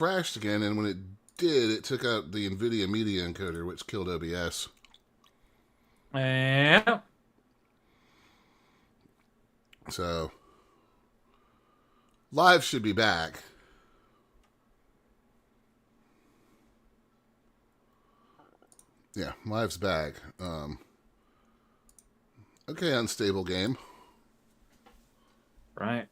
crashed again, and when it did, it took out the NVIDIA media encoder, which killed OBS. Yeah. So, live should be back. Yeah, live's back. Okay, unstable game. Right.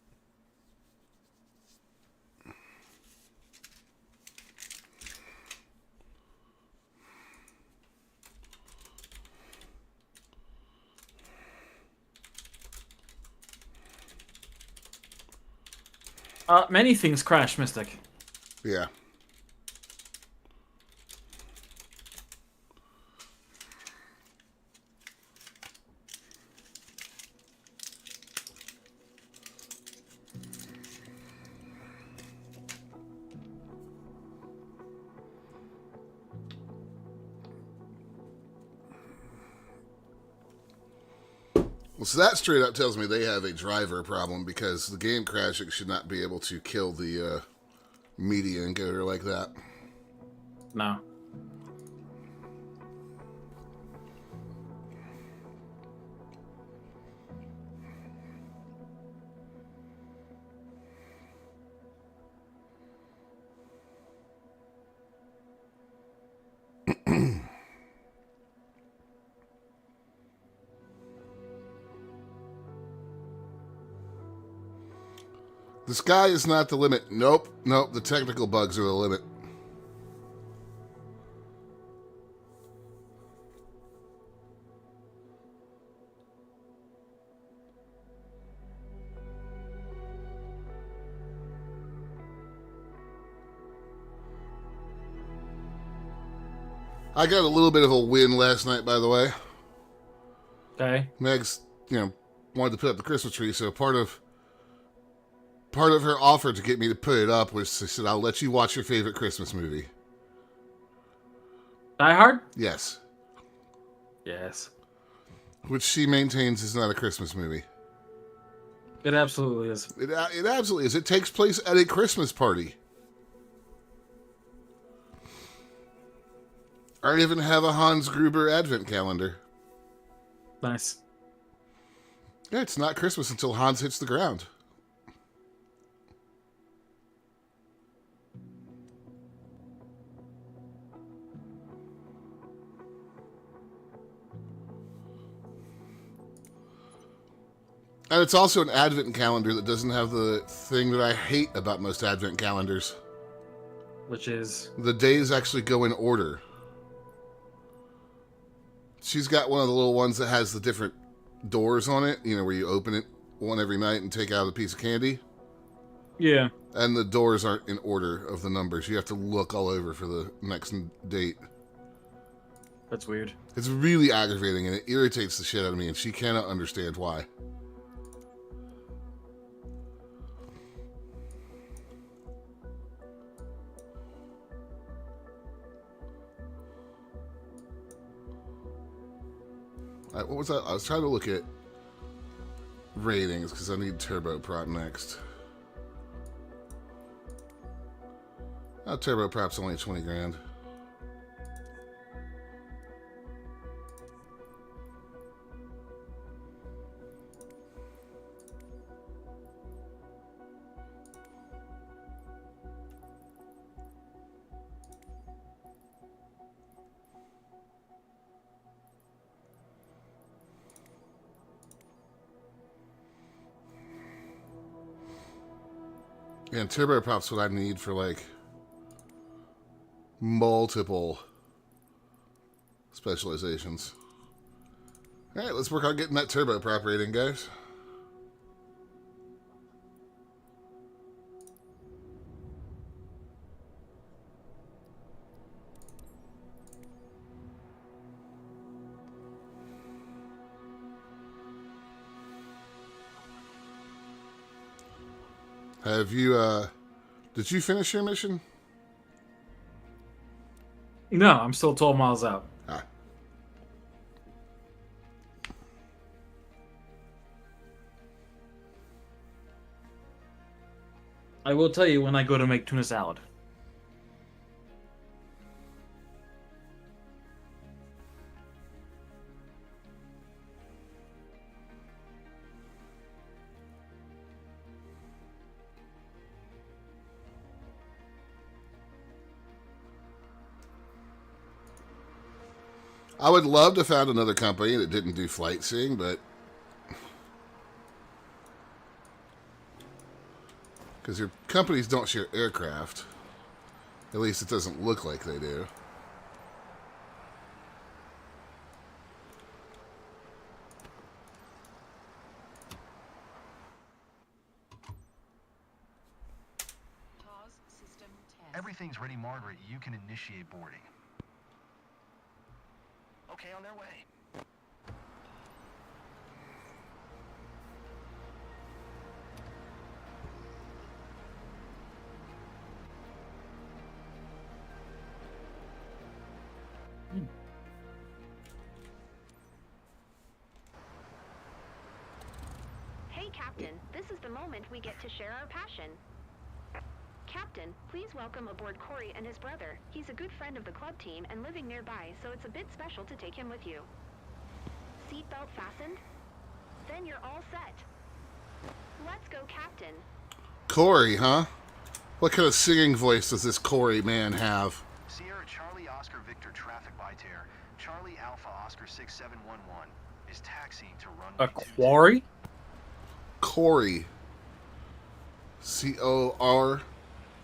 Many things crash, Mystic. Yeah. Well, so that straight up tells me they have a driver problem because the game crashing should not be able to kill the media encoder like that. No. The sky is not the limit. Nope. Nope. The technical bugs are the limit. I got a little bit of a win last night, by the way. Okay. Meg's, wanted to put up the Christmas tree, so part of her offer to get me to put it up was she said, "I'll let you watch your favorite Christmas movie." Die Hard? Yes, Yes. which she maintains is not a Christmas movie. It absolutely is. It absolutely is. It takes place at a Christmas party. I even have a Hans Gruber advent calendar. Nice. Yeah, it's not Christmas until Hans hits the ground. And it's also an advent calendar that doesn't have the thing that I hate about most advent calendars. Which is... The days actually go in order. She's got one of the little ones that has the different doors on it, where you open it one every night and take out a piece of candy. Yeah. And the doors aren't in order of the numbers. You have to look all over for the next date. That's weird. It's really aggravating, and it irritates the shit out of me, and she cannot understand why. What was that? I was trying to look at ratings because I need turboprop next. Oh, turboprop's only 20 grand. And turboprop's what I need for like multiple specializations. Alright, let's work on getting that turboprop rating, guys. Have you, did you finish your mission? No, I'm still 12 miles out. Ah. I will tell you when I go to make tuna salad. I would love to found another company that didn't do flight seeing, but because your companies don't share aircraft, at least it doesn't look like they do. Pause system test. Everything's ready, Margaret. You can initiate boarding. Okay, on their way. Hey, Captain. This is the moment we get to share our passion. Captain, please welcome aboard Corey and his brother. He's a good friend of the club team and living nearby, so it's a bit special to take him with you. Seatbelt fastened? Then you're all set. Let's go, Captain. Corey, huh? What kind of singing voice does this Corey man have? Sierra Charlie Oscar Victor traffic by tear. Charlie Alpha Oscar 6711 is taxiing to runway A quarry? Corey. C-O-R.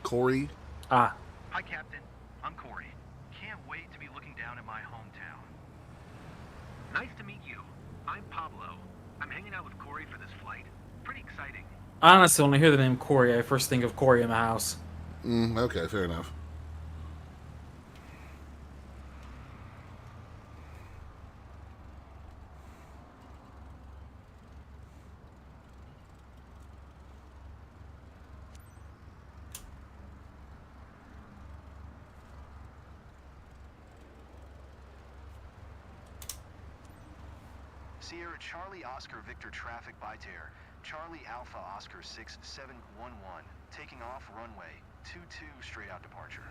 Corey. Ah. Hi, Captain. I'm Corey. Can't wait to be looking down at my hometown. Nice to meet you. I'm Pablo. I'm hanging out with Corey for this flight. Pretty exciting. Honestly, when I hear the name Corey, I first think of Corey in the house. Okay, fair enough. Sierra Charlie Oscar Victor traffic by tear. Charlie Alpha Oscar 6711 taking off runway 22 straight out departure.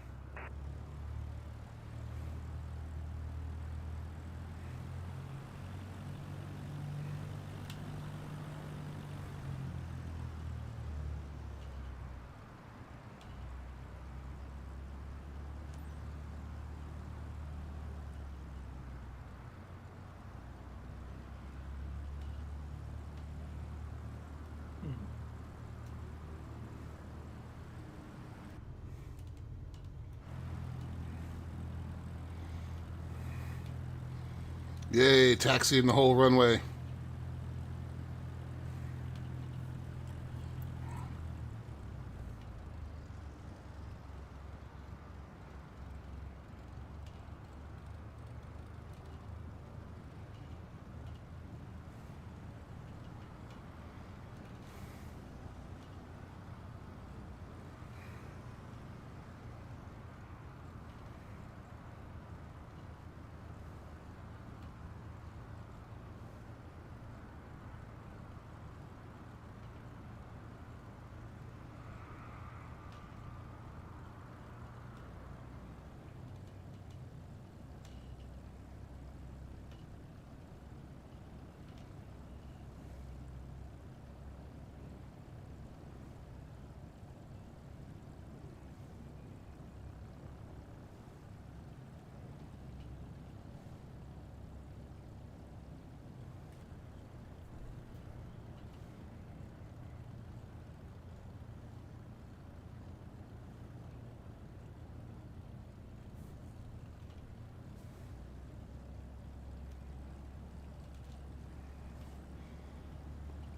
Yay, taxiing the whole runway.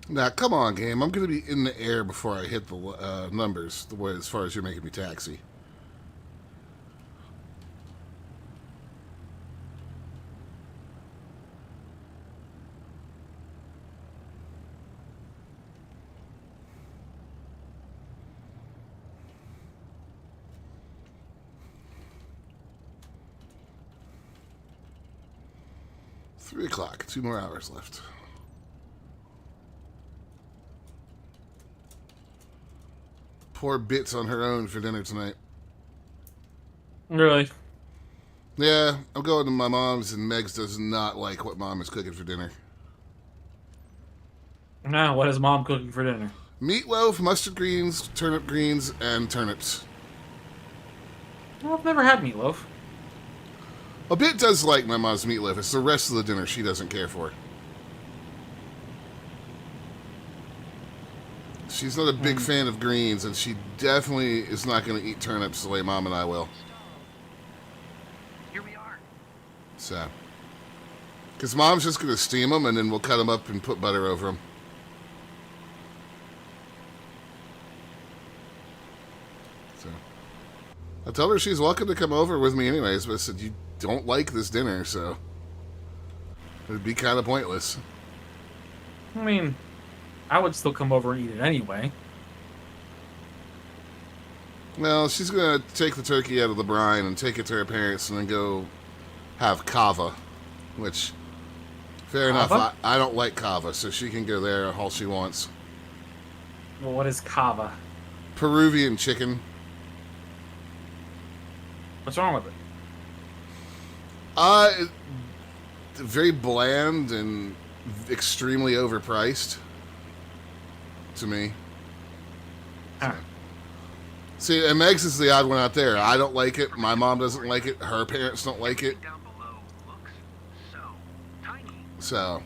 Now, come on, game. I'm going to be in the air before I hit the numbers, the way as far as you're making me taxi. Three o'clock. 2 more hours left. Poor Bits on her own for dinner tonight. Really? Yeah, I'm going to my mom's, and Megs does not like what Mom is cooking for dinner. Now, what is Mom cooking for dinner? Meatloaf, mustard greens, turnip greens, and turnips. Well, I've never had meatloaf. A bit does like my mom's meatloaf. It's the rest of the dinner she doesn't care for. She's not a big fan of greens, and she definitely is not going to eat turnips the way Mom and I will. Here we are. So, because Mom's just going to steam them, and then we'll cut them up and put butter over them. So, I told her she's welcome to come over with me anyways, but I said, you don't like this dinner, so it'd be kind of pointless. I mean, I would still come over and eat it anyway. Well, she's going to take the turkey out of the brine and take it to her parents and then go have kava, which, fair enough, I don't like kava, so she can go there all she wants. Well, what is kava? Peruvian chicken. What's wrong with it? Very bland and extremely overpriced to me. Ah. See, and Meg's is the odd one out there. I don't like it. My mom doesn't like it. Her parents don't like it. Down below looks so tiny. So,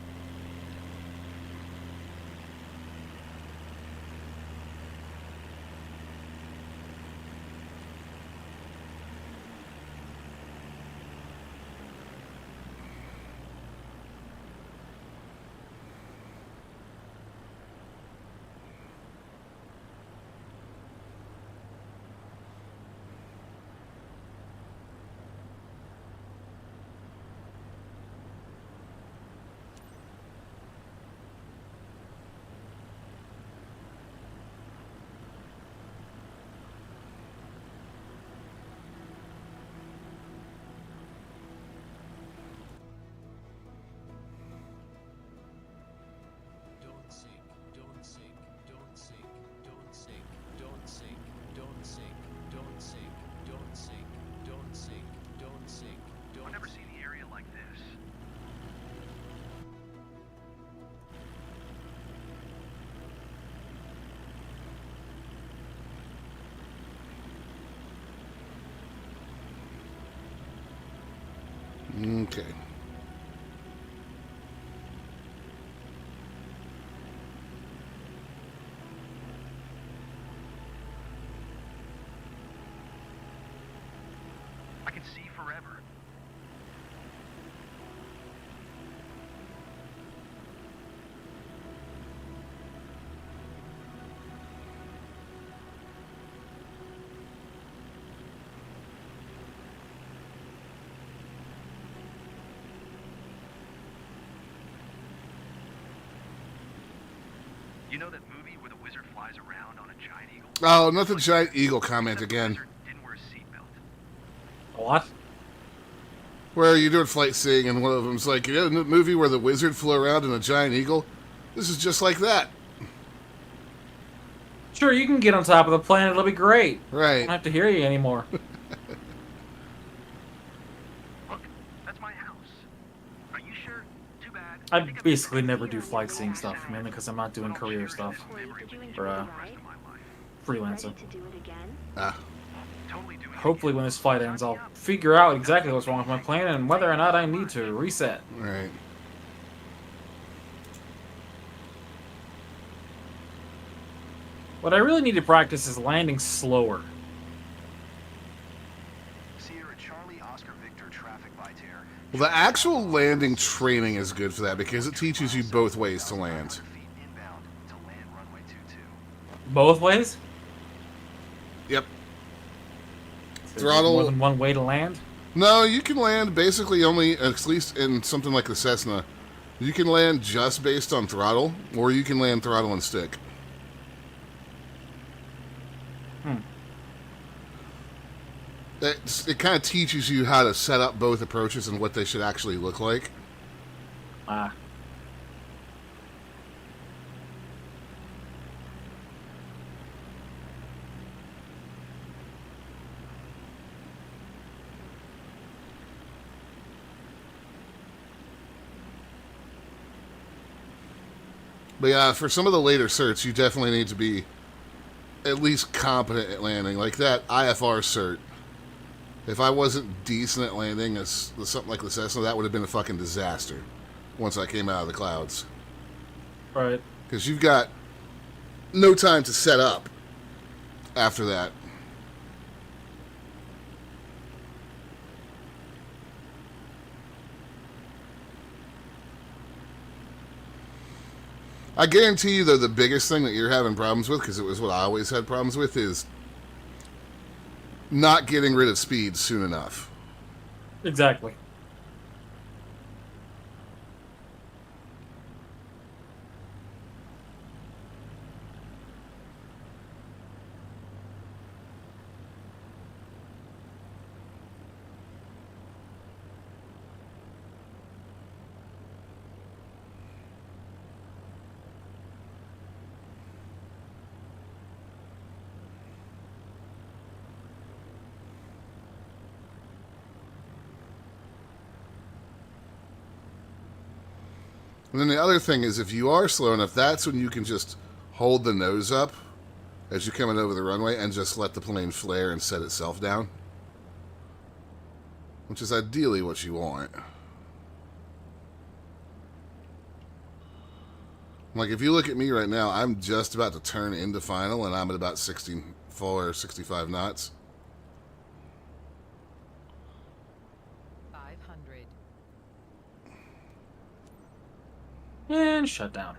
Don't sink, don't sink, don't sink, don't sink, don't sink, don't sink, don't sink, don't sink, don't sink, don't sink, I've don't never seen the area like this. okay. I can see forever. You know that movie where the wizard flies around on a giant eagle? Oh, not the giant eagle comment Except the again. wizard didn't wear a seatbelt. What? Where you're doing flight seeing, and one of them's like, you know, the movie where the wizard flew around in a giant eagle? This is just like that. Sure, you can get on top of the planet. It'll be great. I Right. don't have to hear you anymore. Look, that's my house. Are you sure? Too bad. I think I've basically been never do flight seeing stuff, mainly because I'm not doing career stuff. Corey, did you enjoy For, the uh, ride? my life. Freelancer. Ready to do it again? Ah. Totally doing it Hopefully again. when this flight ends, I'll figure out exactly what's wrong with my plane and whether or not I need to reset. Right. What I really need to practice is landing slower. Sierra Charlie Oscar Victor traffic light here. Well, the actual landing training is good for that because it teaches you both ways to land. 500 feet inbound to land runway 22. Both ways? Yep. There's Throttle- more than one way to land? No, you can land basically only, at least in something like the Cessna, you can land just based on throttle, or you can land throttle and stick. It kind of teaches you how to set up both approaches and what they should actually look like. Ah. But yeah, for some of the later certs, you definitely need to be at least competent at landing. Like that IFR cert. If I wasn't decent at landing something like the Cessna, that would have been a fucking disaster once I came out of the clouds. Right. Because you've got no time to set up after that. I guarantee you, though, the biggest thing that you're having problems with, because it was what I always had problems with, is not getting rid of speed soon enough. Exactly. And then the other thing is, if you are slow enough, that's when you can just hold the nose up as you're coming over the runway and just let the plane flare and set itself down. Which is ideally what you want. Like, if you look at me right now, I'm just about to turn into final, and I'm at about 64 or 65 knots. 500. And shut down.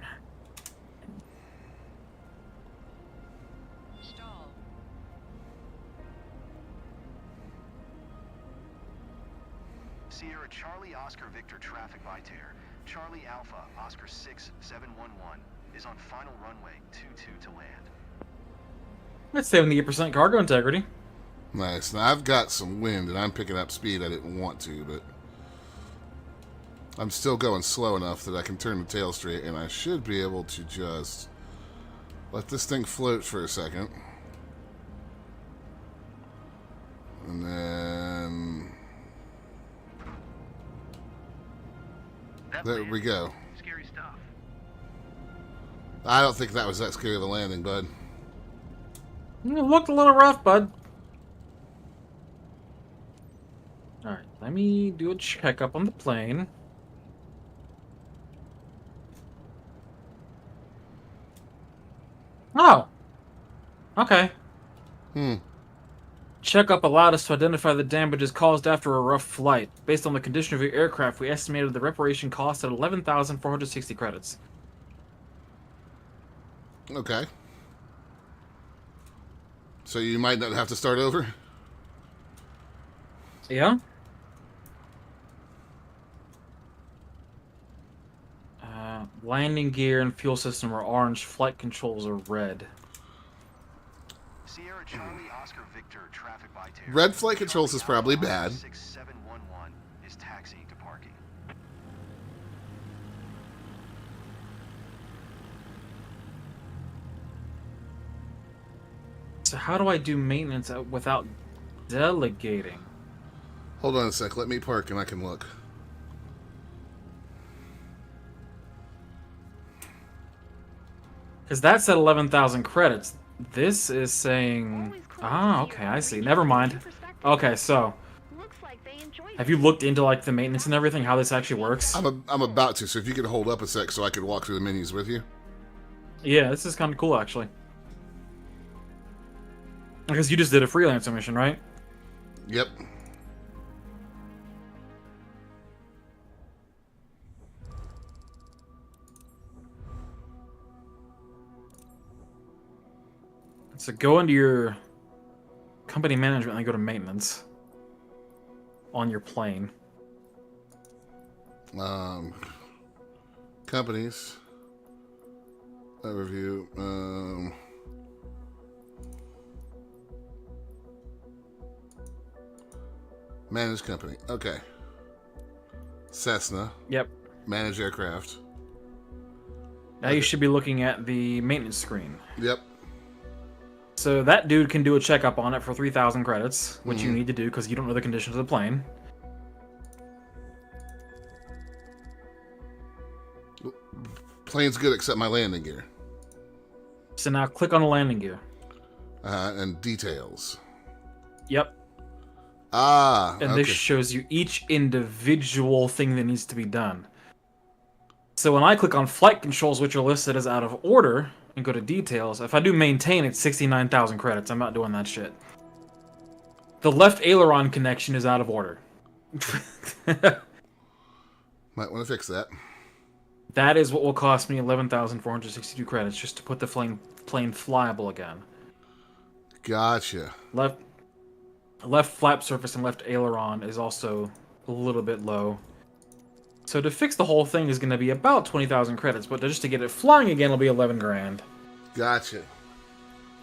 Stall. Sierra Charlie Oscar Victor traffic by tear. Charlie Alpha Oscar 6711 is on final runway 22 to land. That's 78% cargo integrity. Nice. Now, I've got some wind, and I'm picking up speed I didn't want to, but I'm still going slow enough that I can turn the tail straight, and I should be able to just let this thing float for a second. And then there we go. Scary stuff. I don't think that was that scary of a landing, bud. It looked a little rough, bud. Alright, let me do a checkup on the plane. Oh! Okay. Checkup allowed us to identify the damages caused after a rough flight. Based on the condition of your aircraft, we estimated the reparation cost at 11,460 credits. Okay. So you might not have to start over? Yeah? Landing gear and fuel system are orange. Flight controls are red. Sierra Charlie Oscar Victor traffic by tear. Red flight controls is probably bad. 6711 is taxiing to parking. So how do I do maintenance without delegating? Hold on a sec. Let me park and I can look. Because that's at 11,000 credits. This is saying... Ah, okay, I see. Never mind. Okay, so... Looks like they enjoyed Have you looked into, like, the maintenance and everything, how this actually works? I'm about to, so if you could hold up a sec so I could walk through the menus with you. Yeah, this is kind of cool, actually. Because you just did a freelancer mission, right? Yep. So go into your company management and go to maintenance on your plane. Companies. Overview. Managed company. Okay. Cessna. Yep. Managed aircraft. Now you should be looking at the maintenance screen. Yep. So that dude can do a checkup on it for 3,000 credits, which you need to do because you don't know the conditions of the plane. Plane's good except my landing gear. So now click on the landing gear. And details. Yep. Ah, And okay. this shows you each individual thing that needs to be done. So when I click on flight controls, which are listed as out of order, and go to details, if I do maintain, it's 69,000 credits. I'm not doing that shit. The left aileron connection is out of order. Might want to fix that. That is what will cost me 11,462 credits just to put the plane flyable again. Gotcha. Left flap surface and left aileron is also a little bit low. So to fix the whole thing is going to be about 20,000 credits, but just to get it flying again will be 11 grand. Gotcha.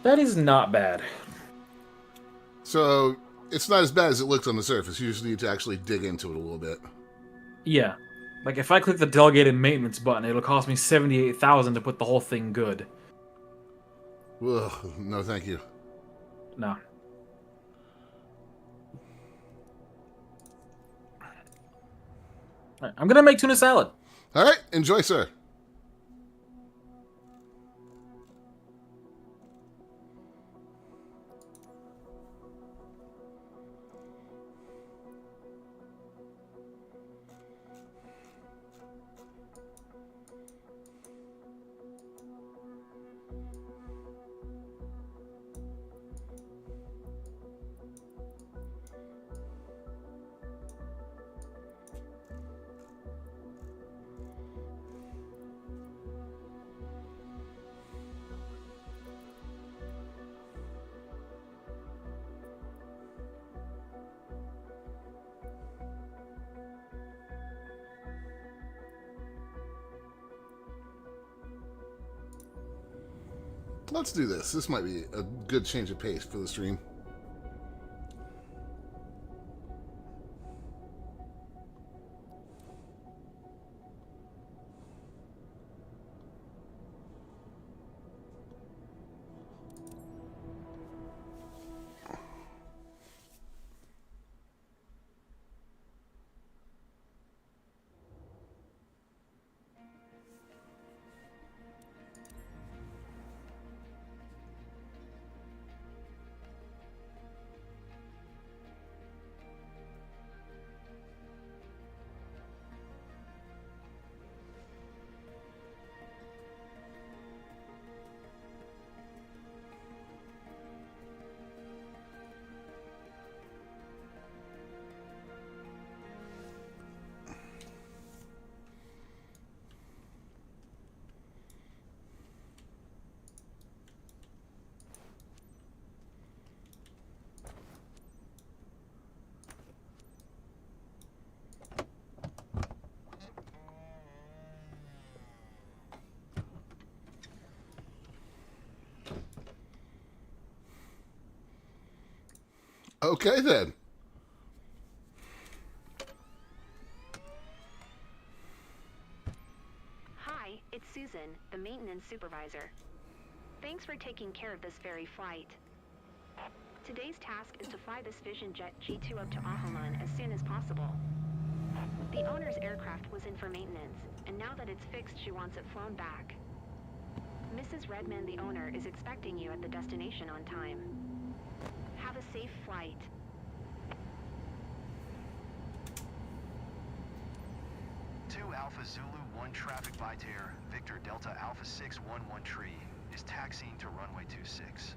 That is not bad. So it's not as bad as it looks on the surface. You just need to actually dig into it a little bit. Yeah. Like if I click the delegated maintenance button, it'll cost me 78,000 to put the whole thing good. Ugh, no, thank you. No. Alright, I'm gonna make tuna salad. All right, enjoy, sir. Let's do this. This might be a good change of pace for the stream. Okay, then. Hi, it's Susan, the maintenance supervisor. Thanks for taking care of this very flight. Today's task is to fly this Vision Jet G2 up to Ahaman as soon as possible. The owner's aircraft was in for maintenance, and now that it's fixed, she wants it flown back. Mrs. Redman, the owner, is expecting you at the destination on time. Have a safe flight. Alpha Zulu 1 traffic by Terror, Victor Delta Alpha 611 tree is taxiing to runway 26.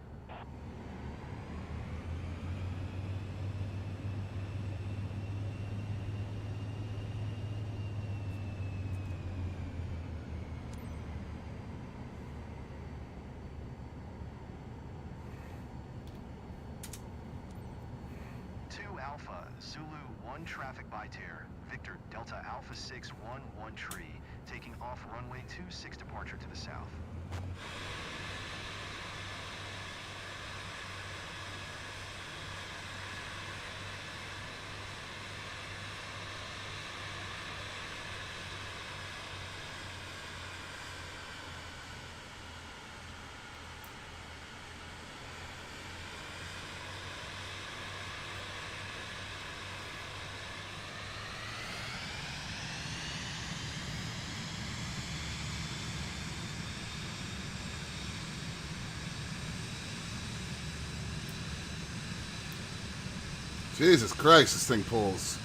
Alpha Zulu 1 traffic by Terror, Victor Delta Alpha 611 tree, taking off runway 26 departure to the south. Jesus Christ, this thing pulls.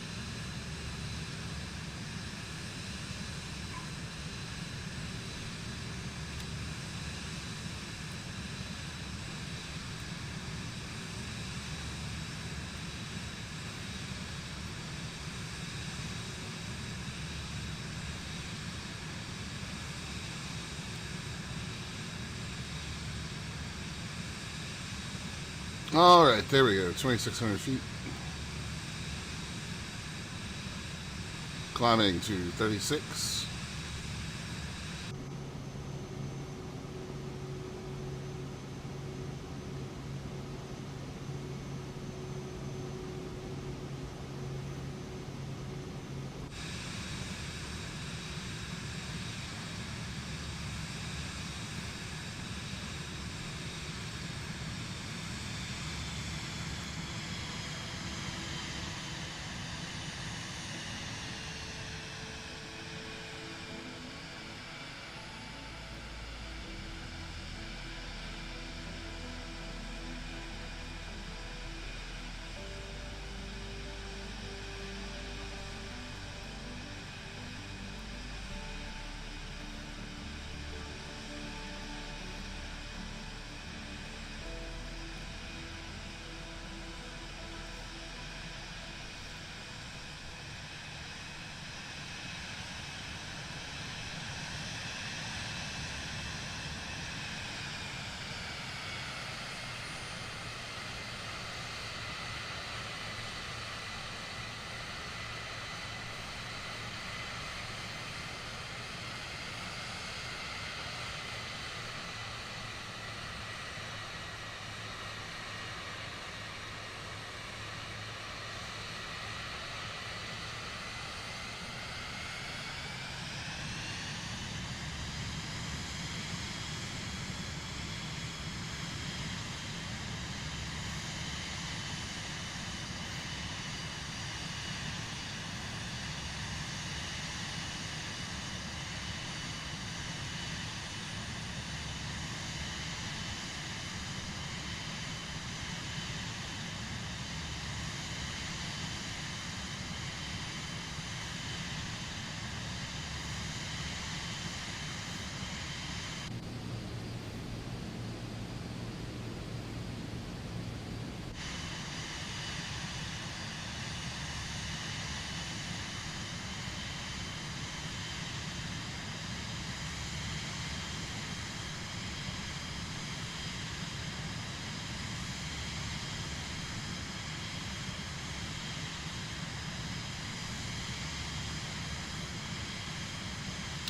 All right, there we go. 2,600 feet. Climbing to 36.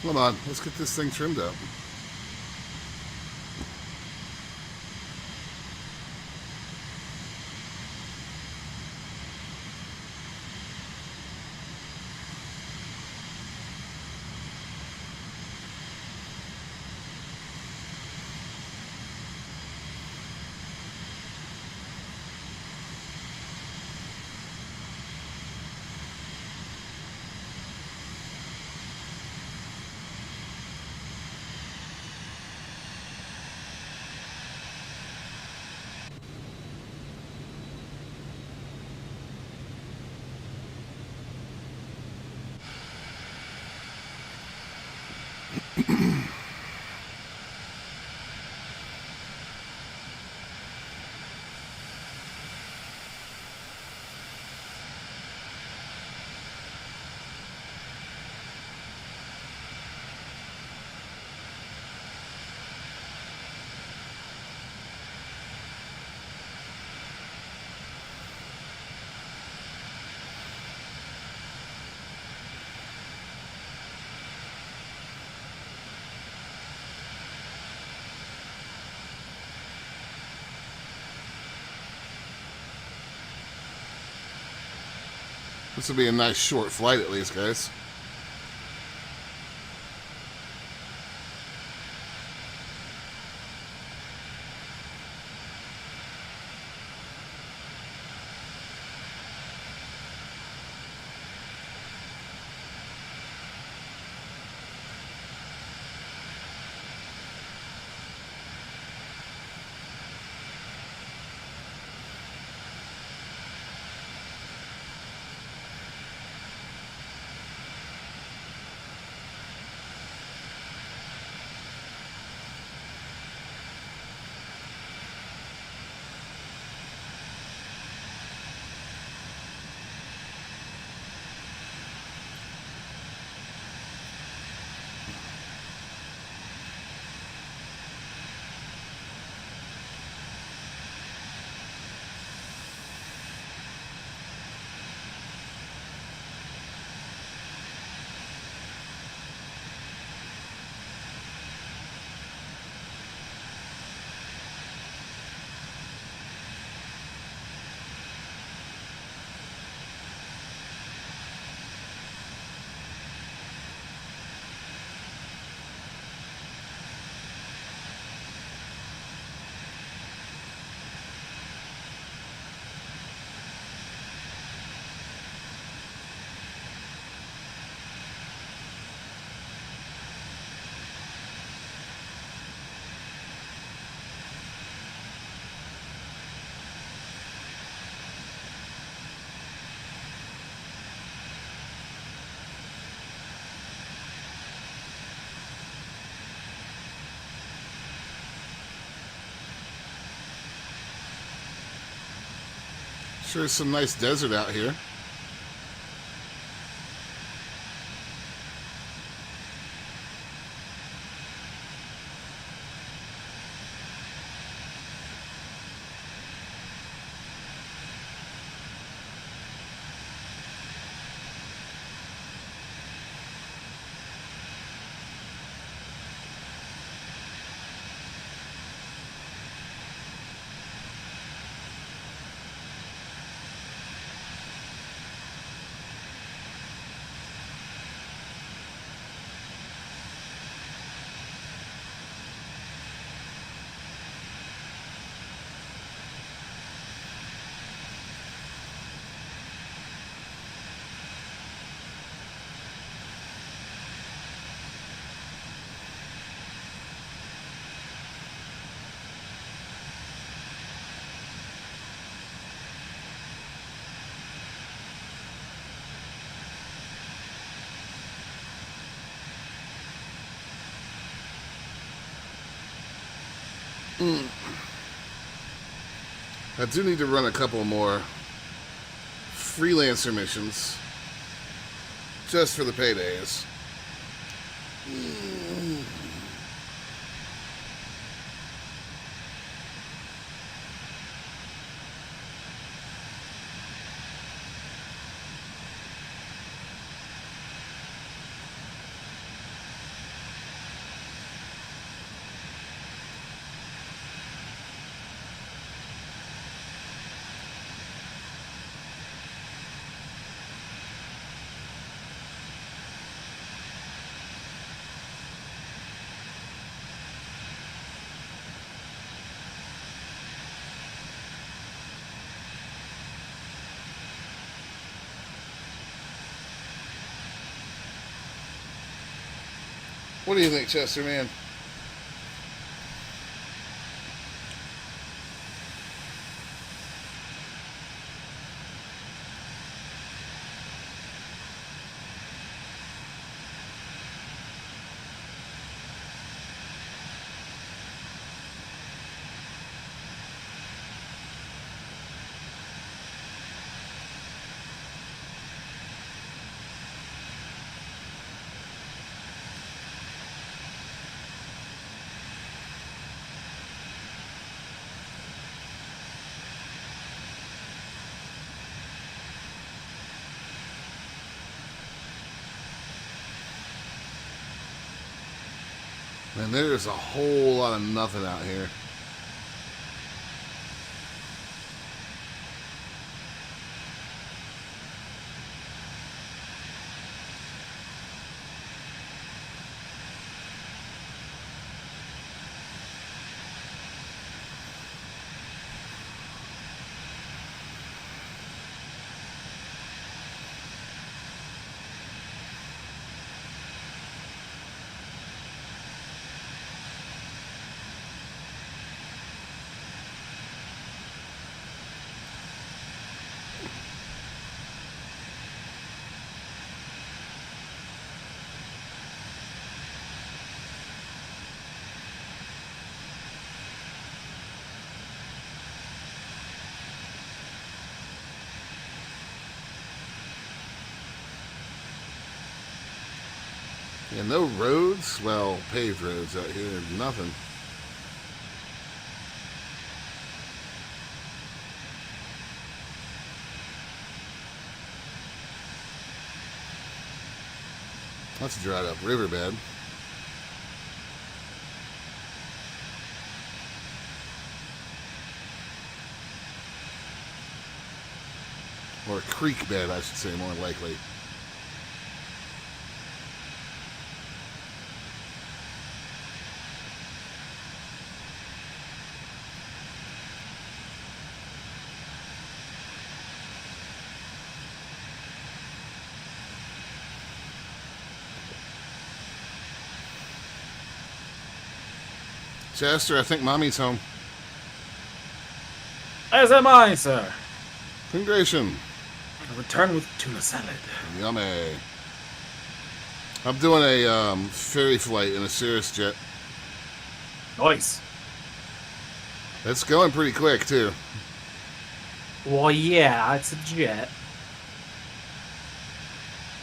Come on, let's get this thing trimmed up. This will be a nice short flight at least, guys. Sure is some nice desert out here. I do need to run a couple more freelancer missions just for the paydays. What do you think, Chester, man? Man, there's a whole lot of nothing out here. Yeah, no roads? Well, paved roads out here. Nothing. That's a dried up riverbed. Or a creek bed, I should say, more likely. Chester, I think Mommy's home. As am I, sir. Congratulations. I return with tuna salad. Yummy. I'm doing a ferry flight in a Cirrus jet. Nice. It's going pretty quick, too. Well, yeah, it's a jet.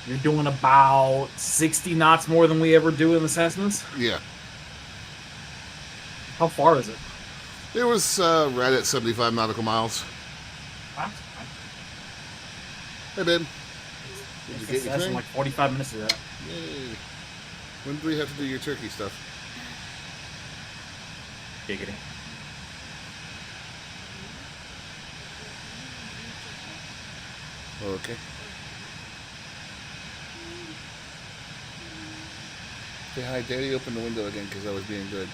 You're doing about 60 knots more than we ever do in the Cessnas. Yeah. How far is it? It was right at 75 nautical miles. Hey, babe. Did you get your That's in thing? like 45 minutes to that. Yay. When do we have to do your turkey stuff? Giggity. Okay. Say hi, Daddy opened the window again because I was being good.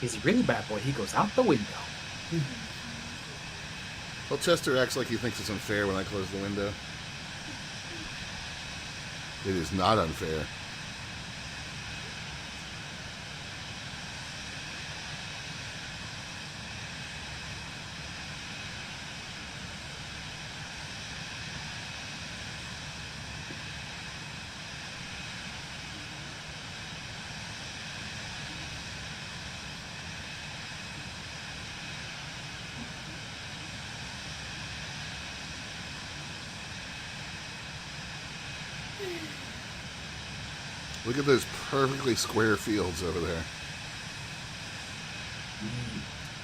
He's a really bad boy. He goes out the window. Well, Chester acts like he thinks it's unfair when I close the window. It is not unfair. Look at those perfectly square fields over there.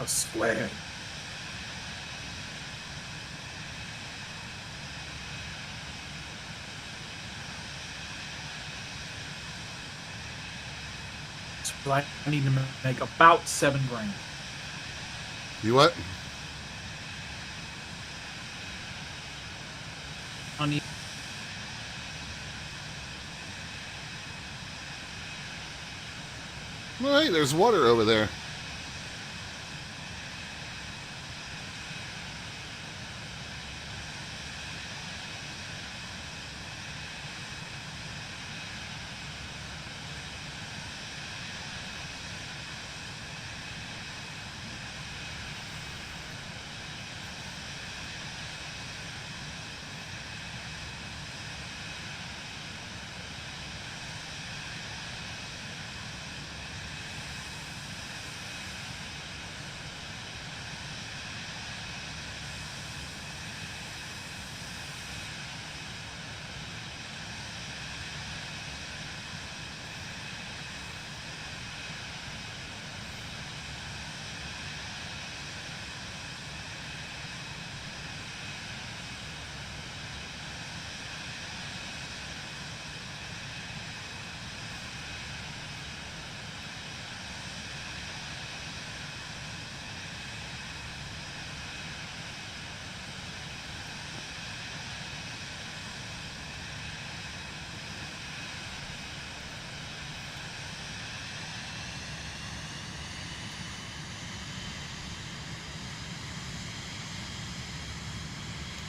A square. So I need to make about $7 grand. You what? I need. Well, hey, there's water over there.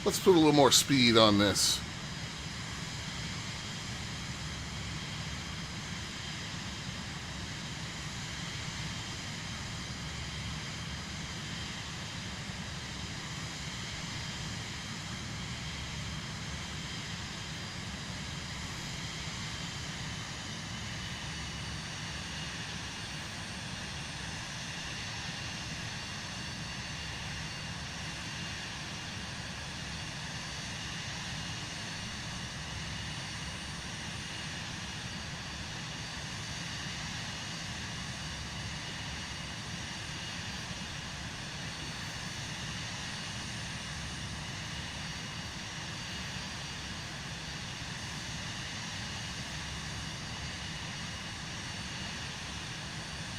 Let's put a little more speed on this.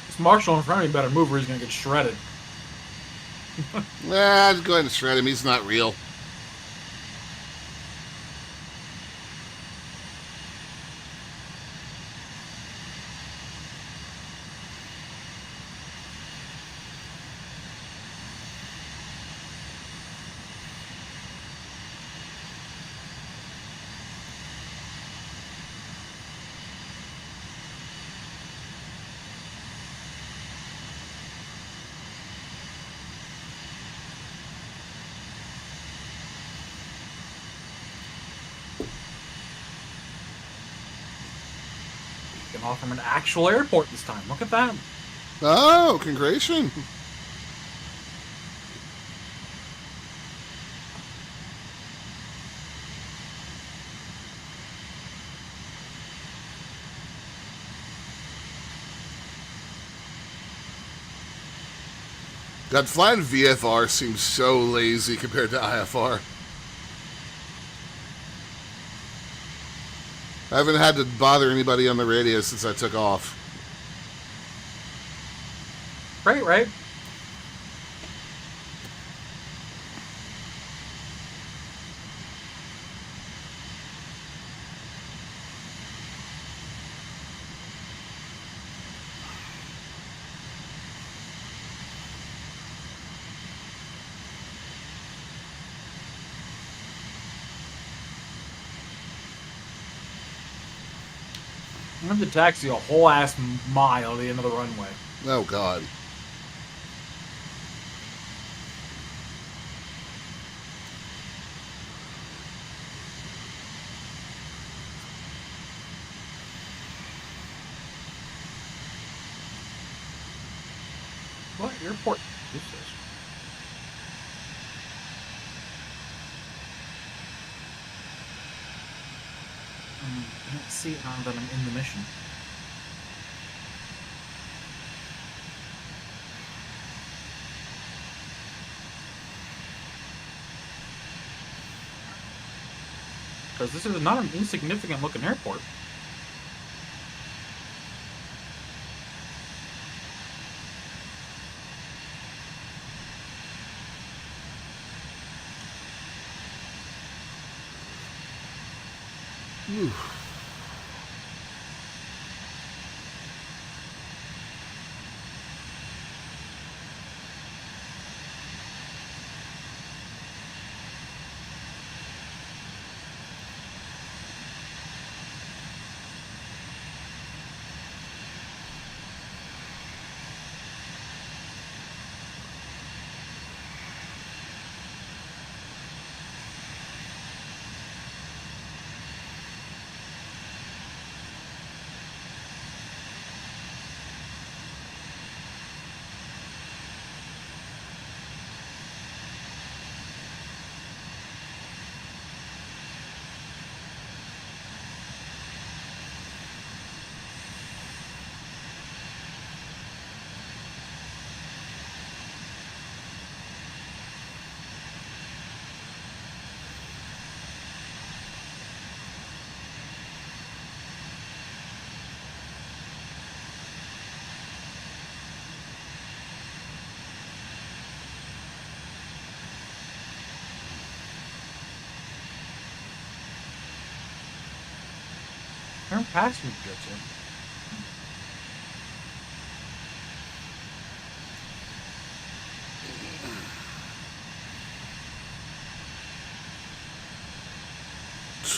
This Marshall in front of me better move or he's gonna get shredded. Nah, just go ahead and shred him. He's not real. Oh, from an actual airport this time. Look at that. Oh, congratulations. God, flying VFR seems so lazy compared to IFR. I haven't had to bother anybody on the radio since I took off. Right. I have to taxi a whole ass mile to the end of the runway. Oh, God. What airport is this? I can't see it now that I'm in the mission. Because this is not an insignificant looking airport. Turn passenger jets in.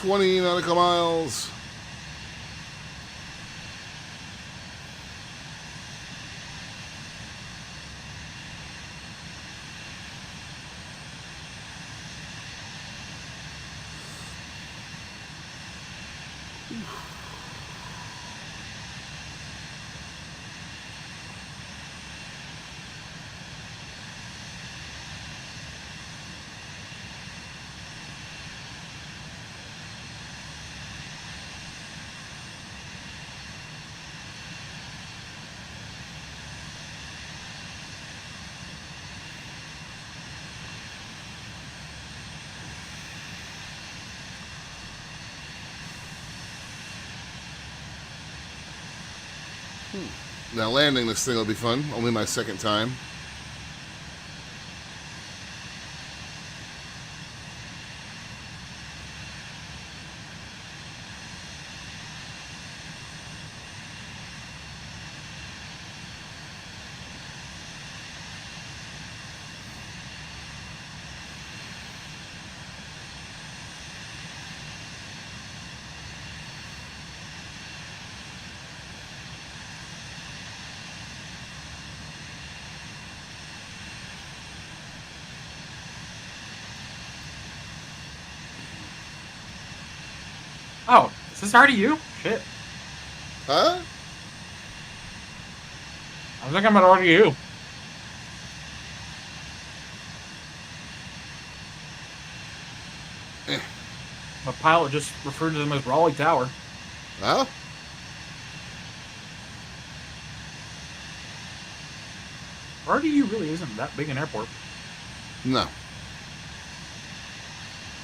$20 nautical miles. Now landing this thing will be fun. Only my second time. Oh, is this already you? Shit. Huh? I think I'm at RDU. My pilot just referred to them as Raleigh Tower. Oh? RDU really isn't that big an airport. No.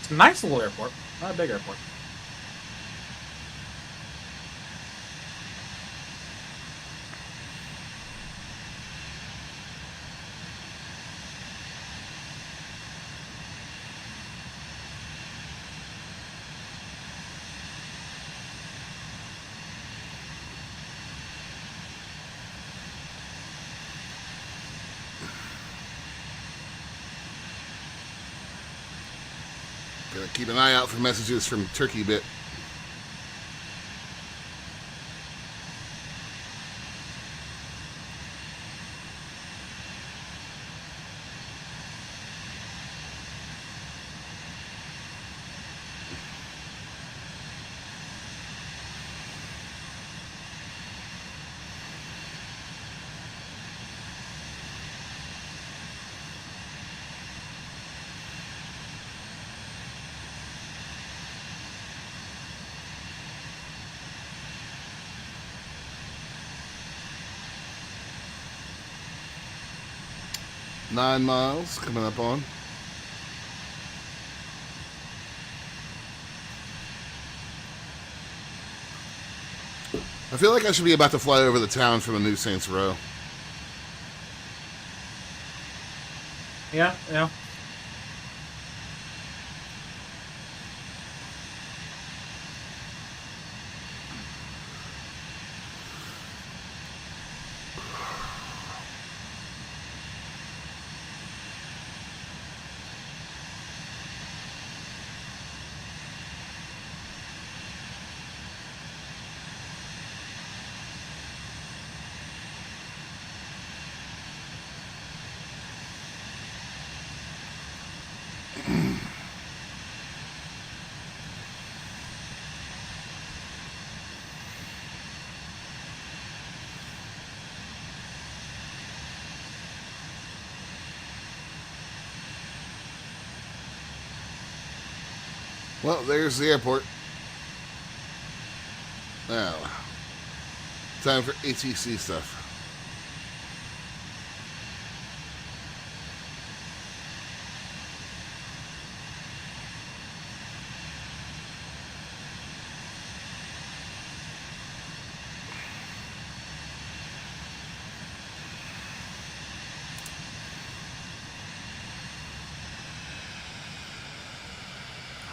It's a nice little airport, not a big airport. Gotta keep an eye out for messages from Turkey Bit. Nine miles coming up on. I feel like I should be about to fly over the town from the New Saints Row. Yeah, yeah. Well, there's the airport. Now, time for ATC stuff.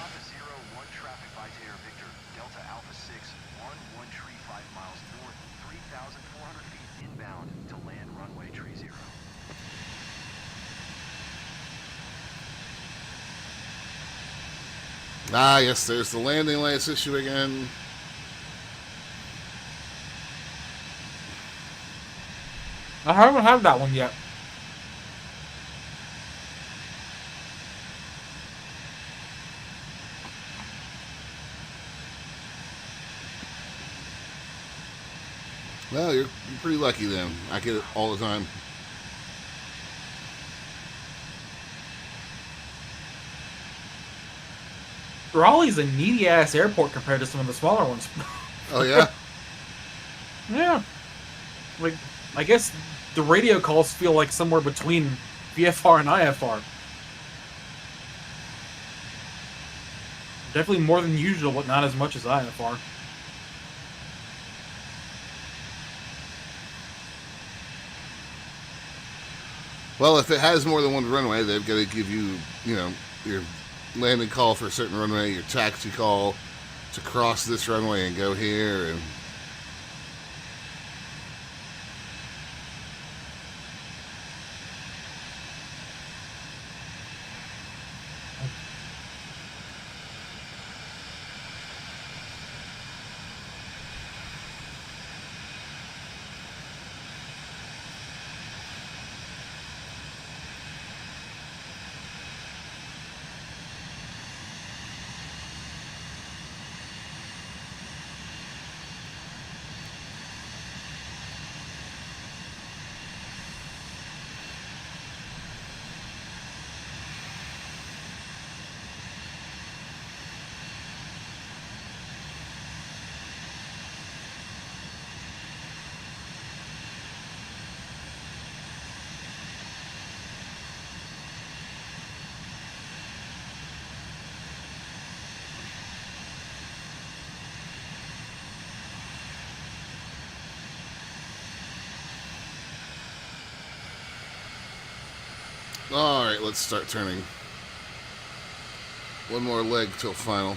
Papa 01 traffic by Air Victor, Delta Alpha 6, 1135 miles north, 3,400 feet inbound to land runway 30. Ah, yes, there's the landing lights issue again. I haven't had that one yet. Well, you're pretty lucky then. I get it all the time. Raleigh's a needy ass airport compared to some of the smaller ones. Oh, yeah? Yeah. Like, I guess the radio calls feel like somewhere between VFR and IFR. Definitely more than usual, but not as much as IFR. Well, if it has more than one runway, they've got to give you, your landing call for a certain runway, your taxi call to cross this runway and go here, and Alright, let's start turning. One more leg till final.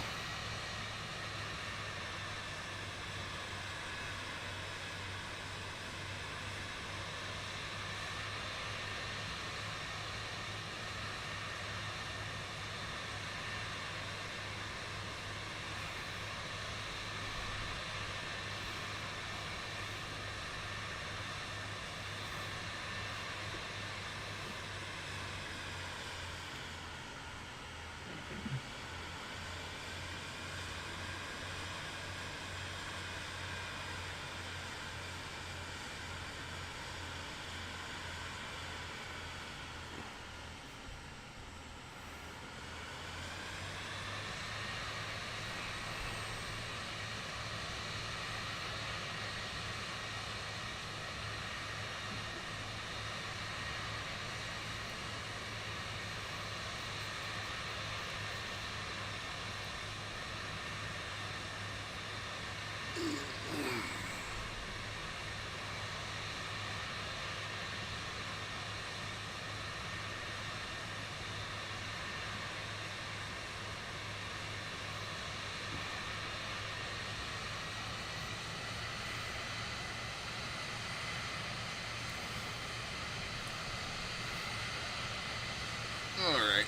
Alright.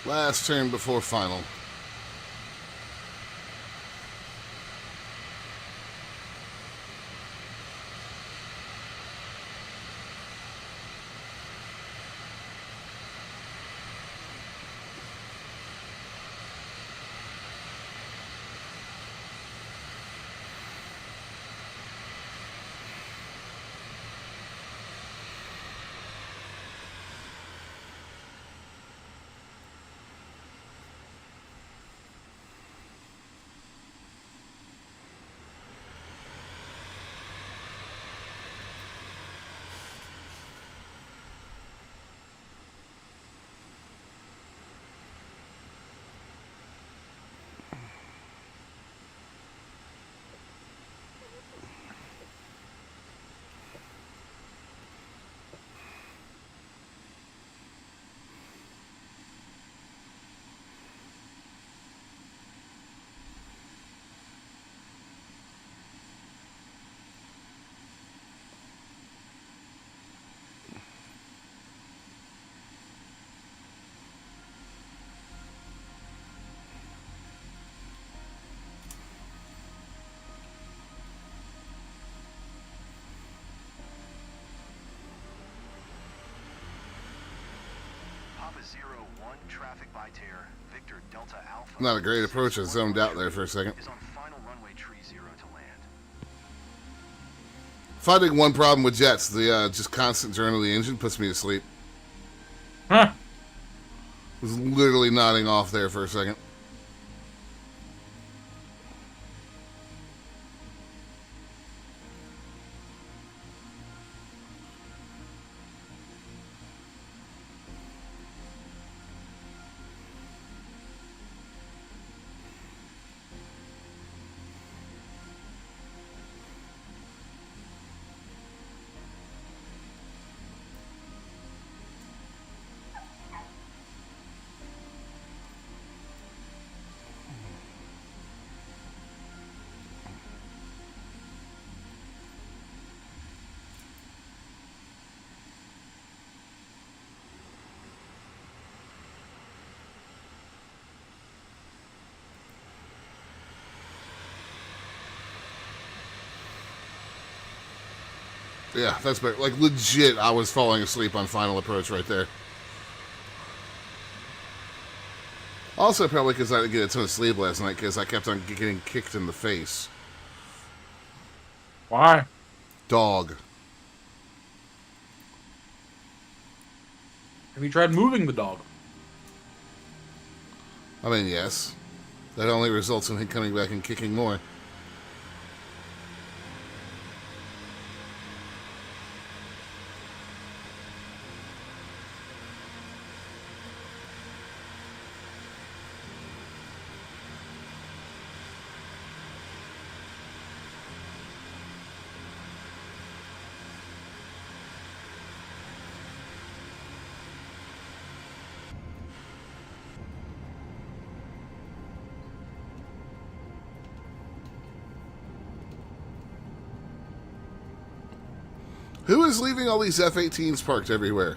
Last turn before final. Papa 01, traffic by Terror, Victor Delta Alpha. Not a great approach. I zoned out there for a second. Is on final runway tree 0 to land. Finding one problem with jets, the just constant drone of the engine puts me to sleep. Huh. Was literally nodding off there for a second. Yeah, that's better. Like, legit, I was falling asleep on final approach right there. Also, probably because I didn't get a ton of sleep last night because I kept on getting kicked in the face. Why? Dog. Have you tried moving the dog? I mean, yes. That only results in him coming back and kicking more. Who is leaving all these F-18s parked everywhere?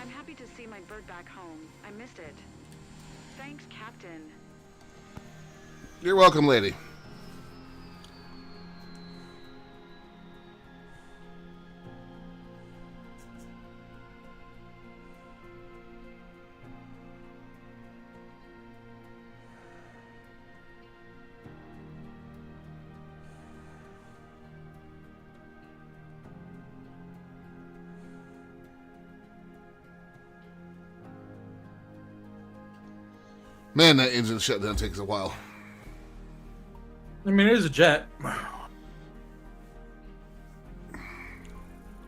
I'm happy to see my bird back home. I missed it. Thanks, Captain. You're welcome, lady. Man, that engine shutdown takes a while. I mean, it is a jet.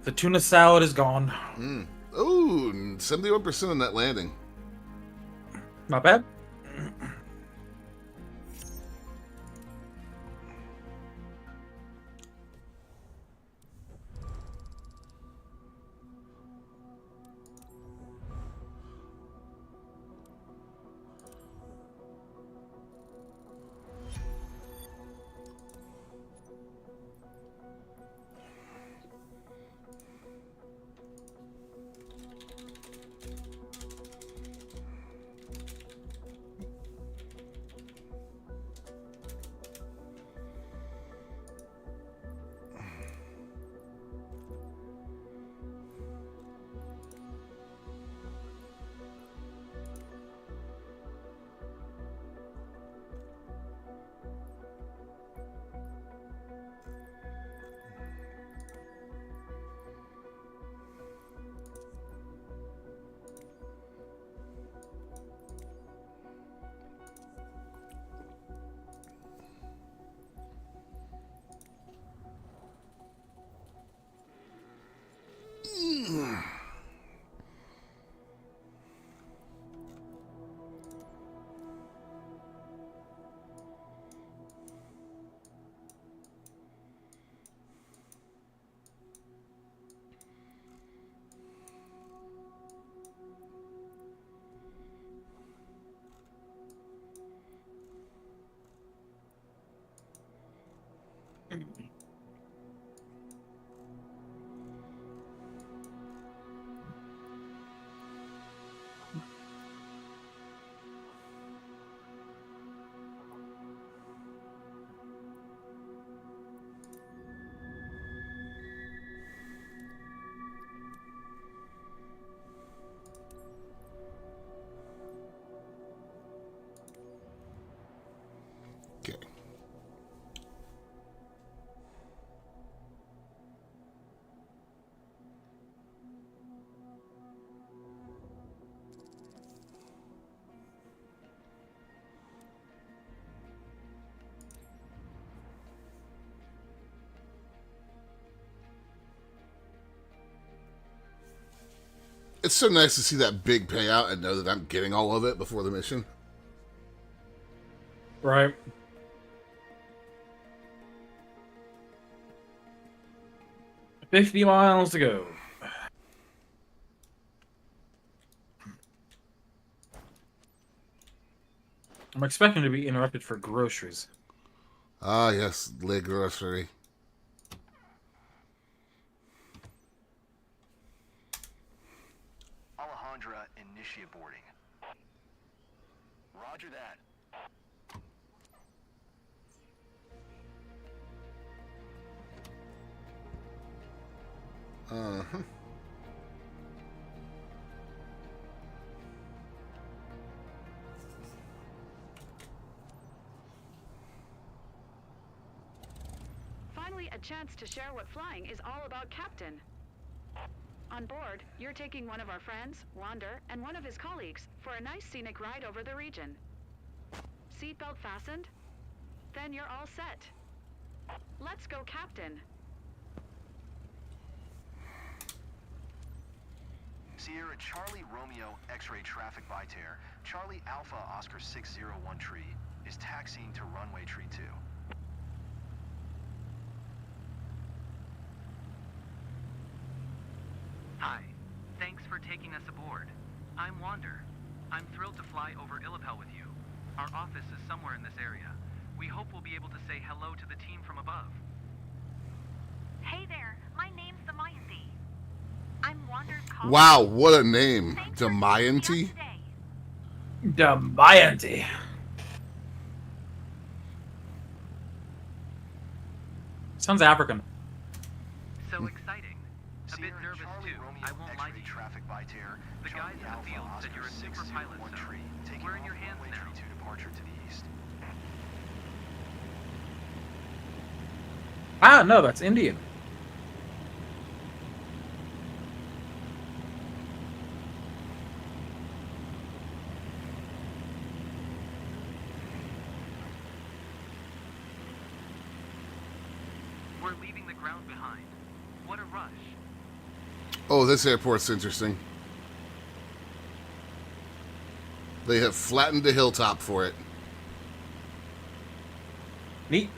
The tuna salad is gone. Ooh, 71% on that landing. Not bad. Okay. It's so nice to see that big payout and know that I'm getting all of it before the mission. Right. $50 miles to go. I'm expecting to be interrupted for groceries. Ah, yes, Le Grocery. Alejandra, initiate boarding. Roger that. Uh-huh. really a chance to share what flying is all about, Captain. On board, you're taking one of our friends, Wander, and one of his colleagues for a nice scenic ride over the region. Seatbelt fastened? Then you're all set. Let's go, Captain. Sierra Charlie Romeo X-ray traffic by tear. Charlie Alpha Oscar 601 tree is taxiing to runway tree 2. Hi. Thanks for taking us aboard. I'm Wander. I'm thrilled to fly over Illapel with you. Our office is somewhere in this area. We hope we'll be able to say hello to the team from above. Hey there, my name's Damayanti. I'm Wander's colleague. Wow, what a name. Thanks for taking me out Damayanti? today. Damayanti. Sounds African. So exciting. A bit Sierra nervous Charlie too. Romeo I won't lie to X-ray you. traffic by tear. The guys in the Charlie field Alpha said you're a Oscar super pilot, 601 so tree, taking we're in off your hands runway now. tree 2 departure to the east. Ah, no, that's Indian. We're leaving the ground behind. What a rush. Oh, this airport's interesting. They have flattened the hilltop for it. Neat.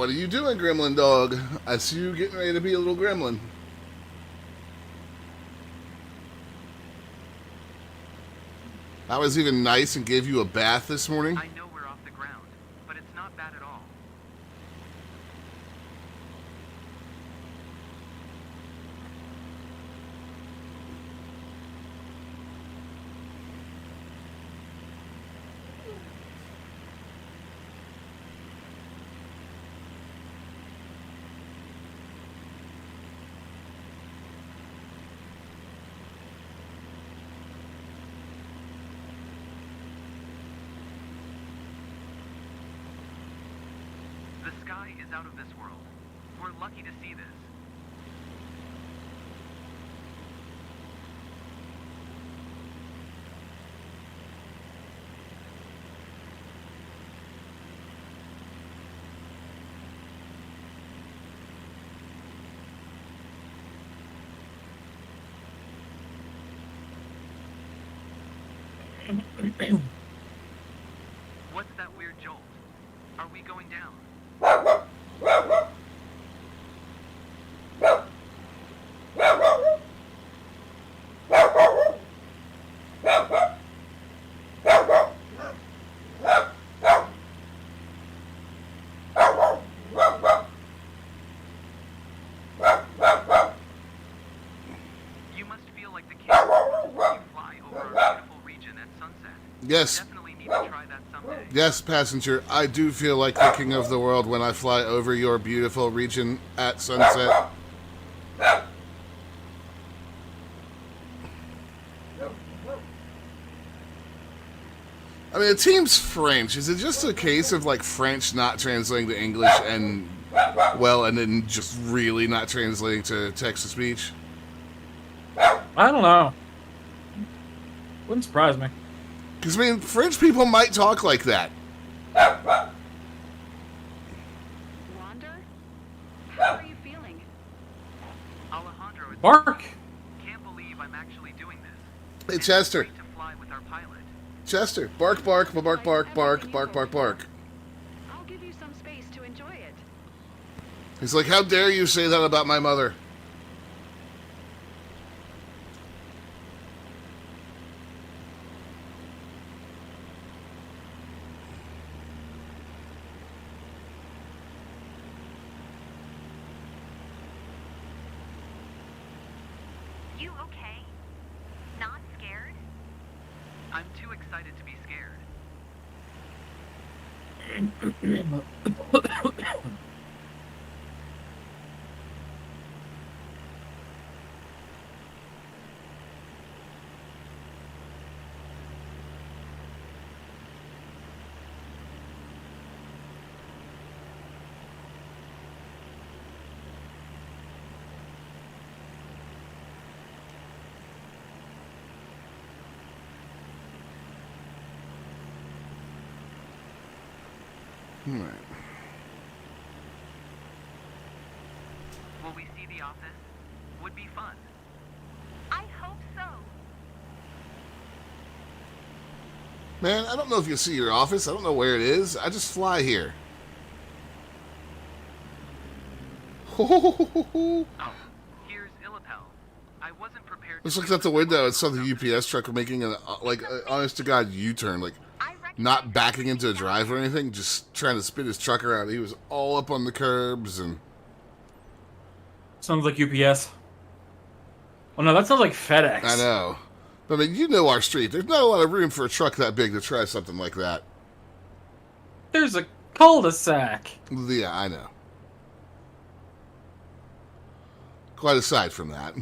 What are you doing, gremlin dog? I see you getting ready to be a little gremlin. I was even nice and gave you a bath this morning. I know we're off the ground, but it's not bad at all. The sky is out of this world. We're lucky to see this. What's that weird jolt? Are we going down? You must feel like the king when you fly over our beautiful region at sunset. Yes, Definitely need to try that someday. yes, passenger. I do feel like the king of the world when I fly over your beautiful region at sunset. I mean, it seems French. Is it just a case of like French not translating to English and, well, and then just really not translating to text-to-speech? I don't know. Wouldn't surprise me. Because, I mean, French people might talk like that. Wander? How are you feeling? Alejandro, it's Bark. can't believe I'm actually doing this. Hey, It's Chester. great to fly with our pilot. Chester, bark, bark, bark, bark, bark, bark, bark, bark. I'll give you some space to enjoy it. He's like, how dare you say that about my mother? You okay? Not scared? I'm too excited to be scared. All right. Will we see the office? Would be fun. I hope so. Man, I don't know if you see your office. I don't know where it is. I just fly here. Oh, here's Illapel. I wasn't prepared. Just looked out the window and saw the UPS truck making an honest to God U-turn, like not backing into a drive or anything, just trying to spin his truck around. He was all up on the curbs and. Sounds like UPS. Oh no, that sounds like FedEx. I know. But I mean, you know our street. There's not a lot of room for a truck that big to try something like that. There's a cul-de-sac. Yeah, I know. Quite aside from that.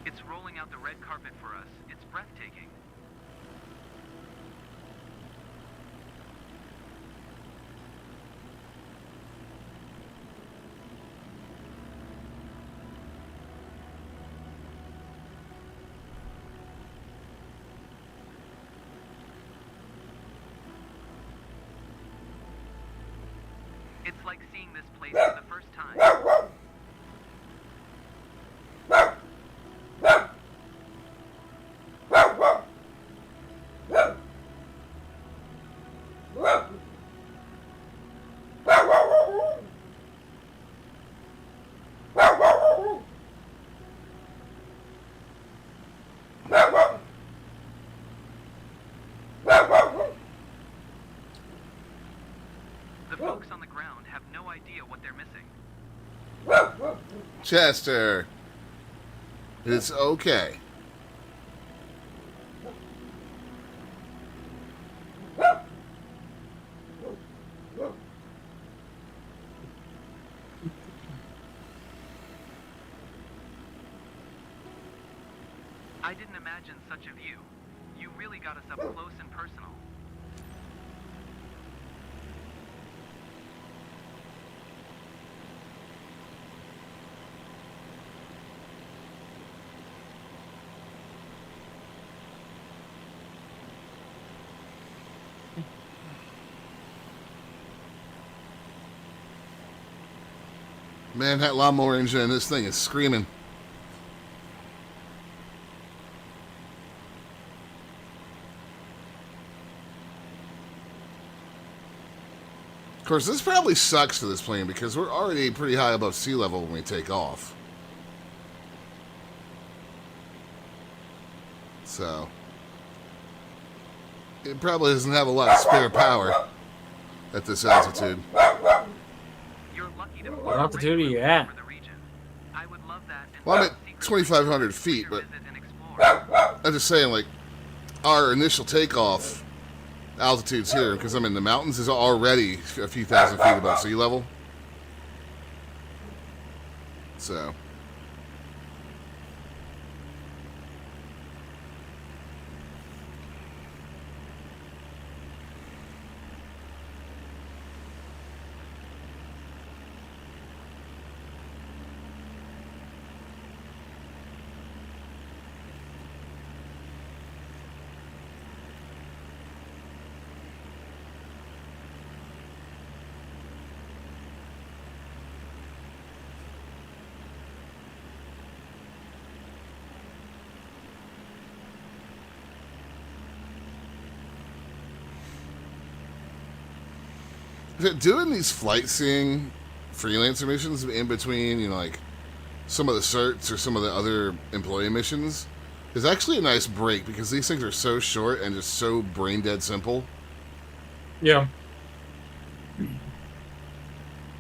It's rolling out the red carpet for us. It's breathtaking. It's like seeing this place for the first time. The folks on the ground have no idea what they're missing. Chester. It's okay. I didn't imagine such a view. You really got us up close and personal. Man, that lawnmower engine in this thing is screaming. Of course, this probably sucks for this plane because we're already pretty high above sea level when we take off. So, it probably doesn't have a lot of spare power at this altitude. You're lucky to What altitude are you at? the region. I would love that. And Well, I'm at 2,500 feet, but visit and explore. I'm just saying, like, our initial takeoff altitudes here, because I'm in the mountains, is already a few thousand feet above sea level. So. Doing these flight seeing freelancer missions in between, you know, like some of the certs or some of the other employee missions is actually a nice break because these things are so short and just so brain dead simple. Yeah. I'm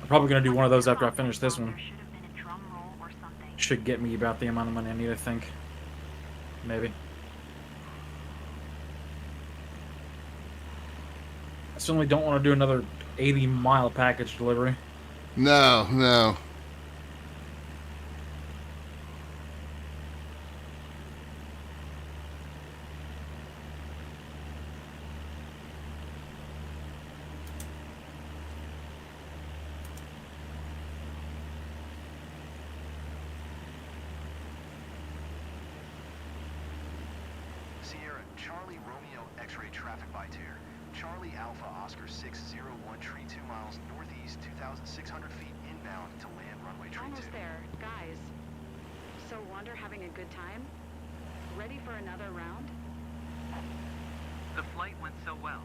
probably gonna do one of those after I finish this one. There should have been a drum roll or something. Should get me about the amount of money I need, I think. Maybe. I certainly don't want to do another 80-mile package delivery. No, no. Sierra, Charlie Romeo X-ray traffic by tear. Charlie Alpha Oscar 601 tree 2 miles northeast, 2,600 feet inbound to land runway tree 2. Almost there, guys. So Wander having a good time? Ready for another round? The flight went so well.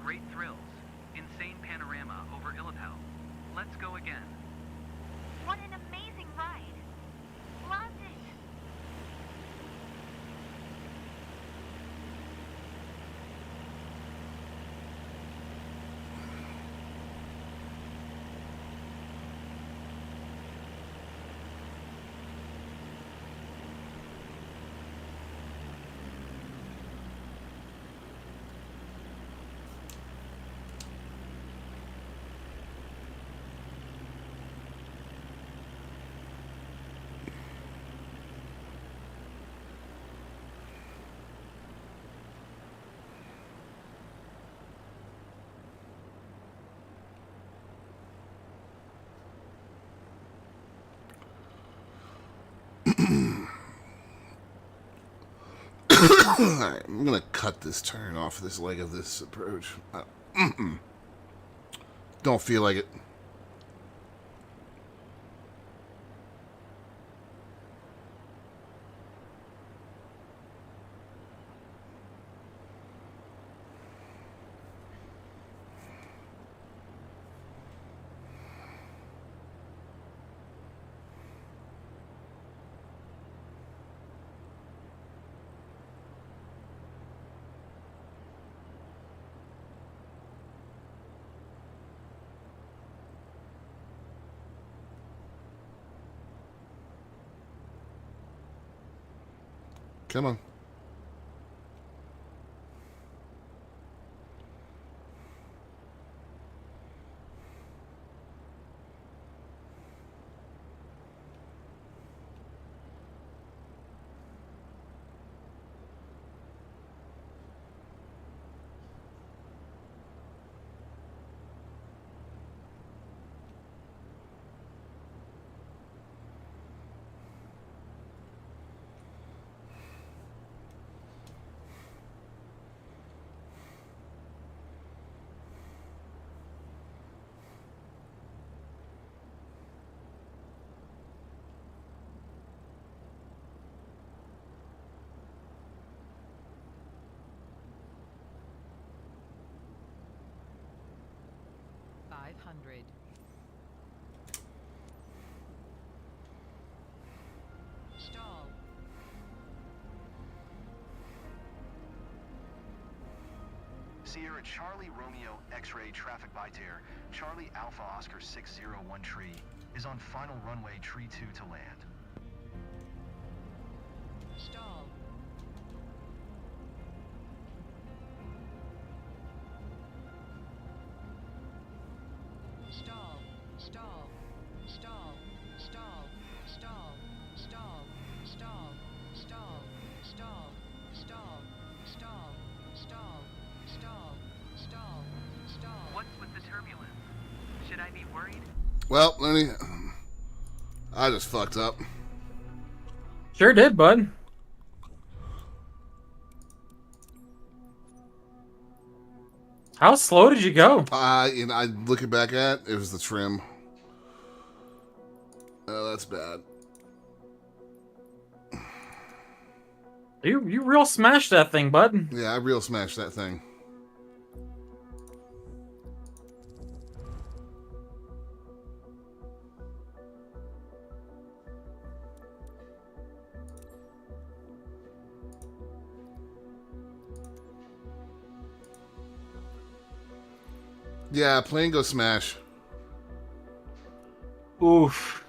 Great thrills. Insane panorama over Illapel. Let's go again. What an amazing ride. Loved it. Alright, I'm gonna cut this turn off this leg of this approach. Don't feel like it. Come on. Stall. Sierra Charlie Romeo X-ray traffic by tear. Charlie Alpha Oscar 601 tree is on final runway tree 2 to land. Stall. Stall. Stall. Stall. Stall. Stall. Stall. Stall. Stall. Stall. Stall. Stall. Stall. Stall. Stall. Stall. What's with the turbulence? Should I be worried? Well, Lenny, I just fucked up. Sure did, bud. How slow did you go? I looking back at it was the trim. Oh, that's bad. You real smashed that thing, bud. Yeah, I real smashed that thing. Yeah, plane go smash. Oof.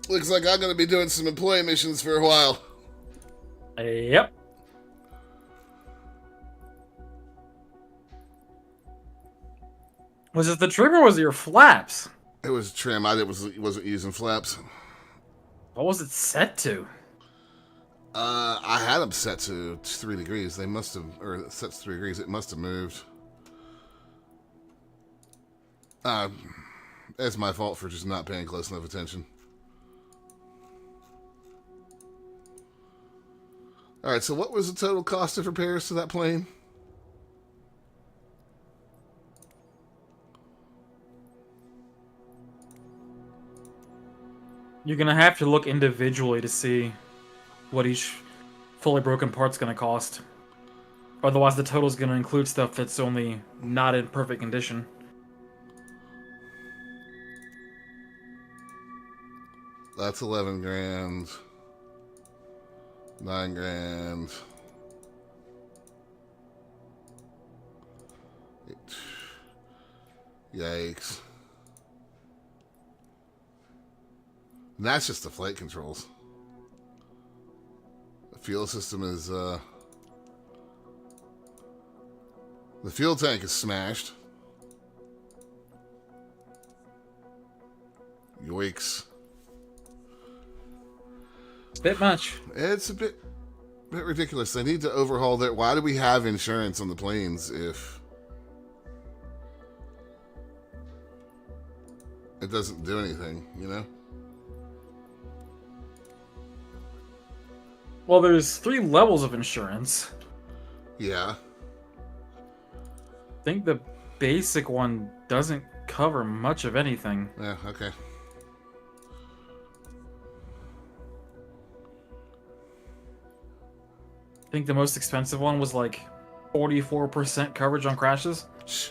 Looks like I'm gonna be doing some employee missions for a while. Yep. Was it the trim or was it your flaps? It was trim. I wasn't using flaps. What was it set to? I had them set to 3 degrees. They must have, or set to 3 degrees. It must have moved. It's my fault for just not paying close enough attention. All right, so what was the total cost of repairs to that plane? You're gonna have to look individually to see what each fully broken part's gonna cost. Otherwise, the total's gonna include stuff that's only not in perfect condition. That's 11 grand. 9 grand. Yikes. And that's just the flight controls. The fuel system is, the fuel tank is smashed. Yikes. It's a bit much. It's a bit ridiculous. They need to overhaul that. Why do we have insurance on the planes if it doesn't do anything, you know? Well, there's 3 levels of insurance. Yeah. I think the basic one doesn't cover much of anything. Yeah, okay. I think the most expensive one was like 44% coverage on crashes. Shh.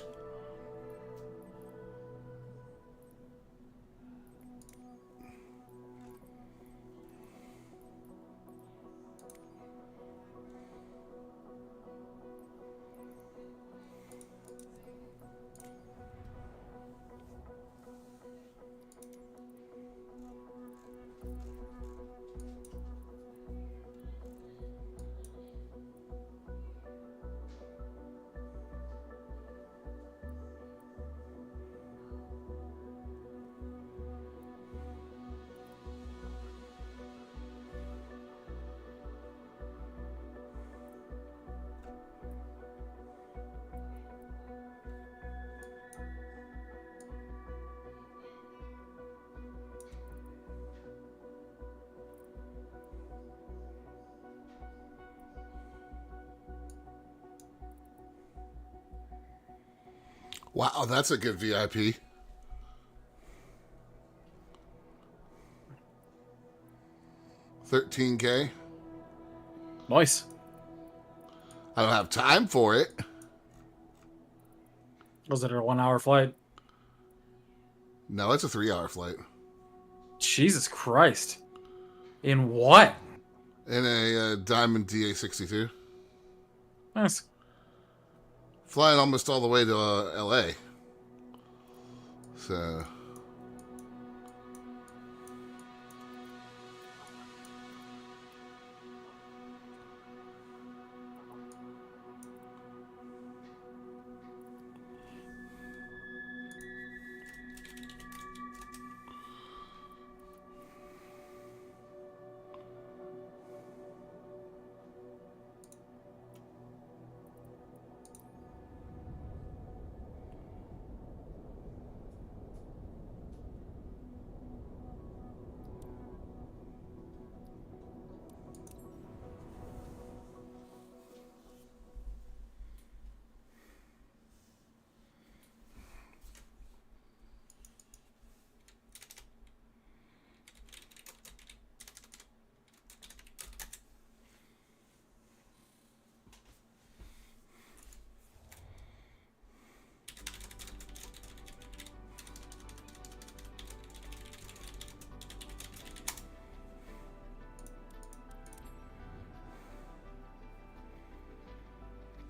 Wow, that's a good VIP. $13K. Nice. I don't have time for it. Was it a 1-hour flight? No, it's a 3-hour flight. Jesus Christ. In what? In a Diamond DA-62. Nice. Flying almost all the way to LA. So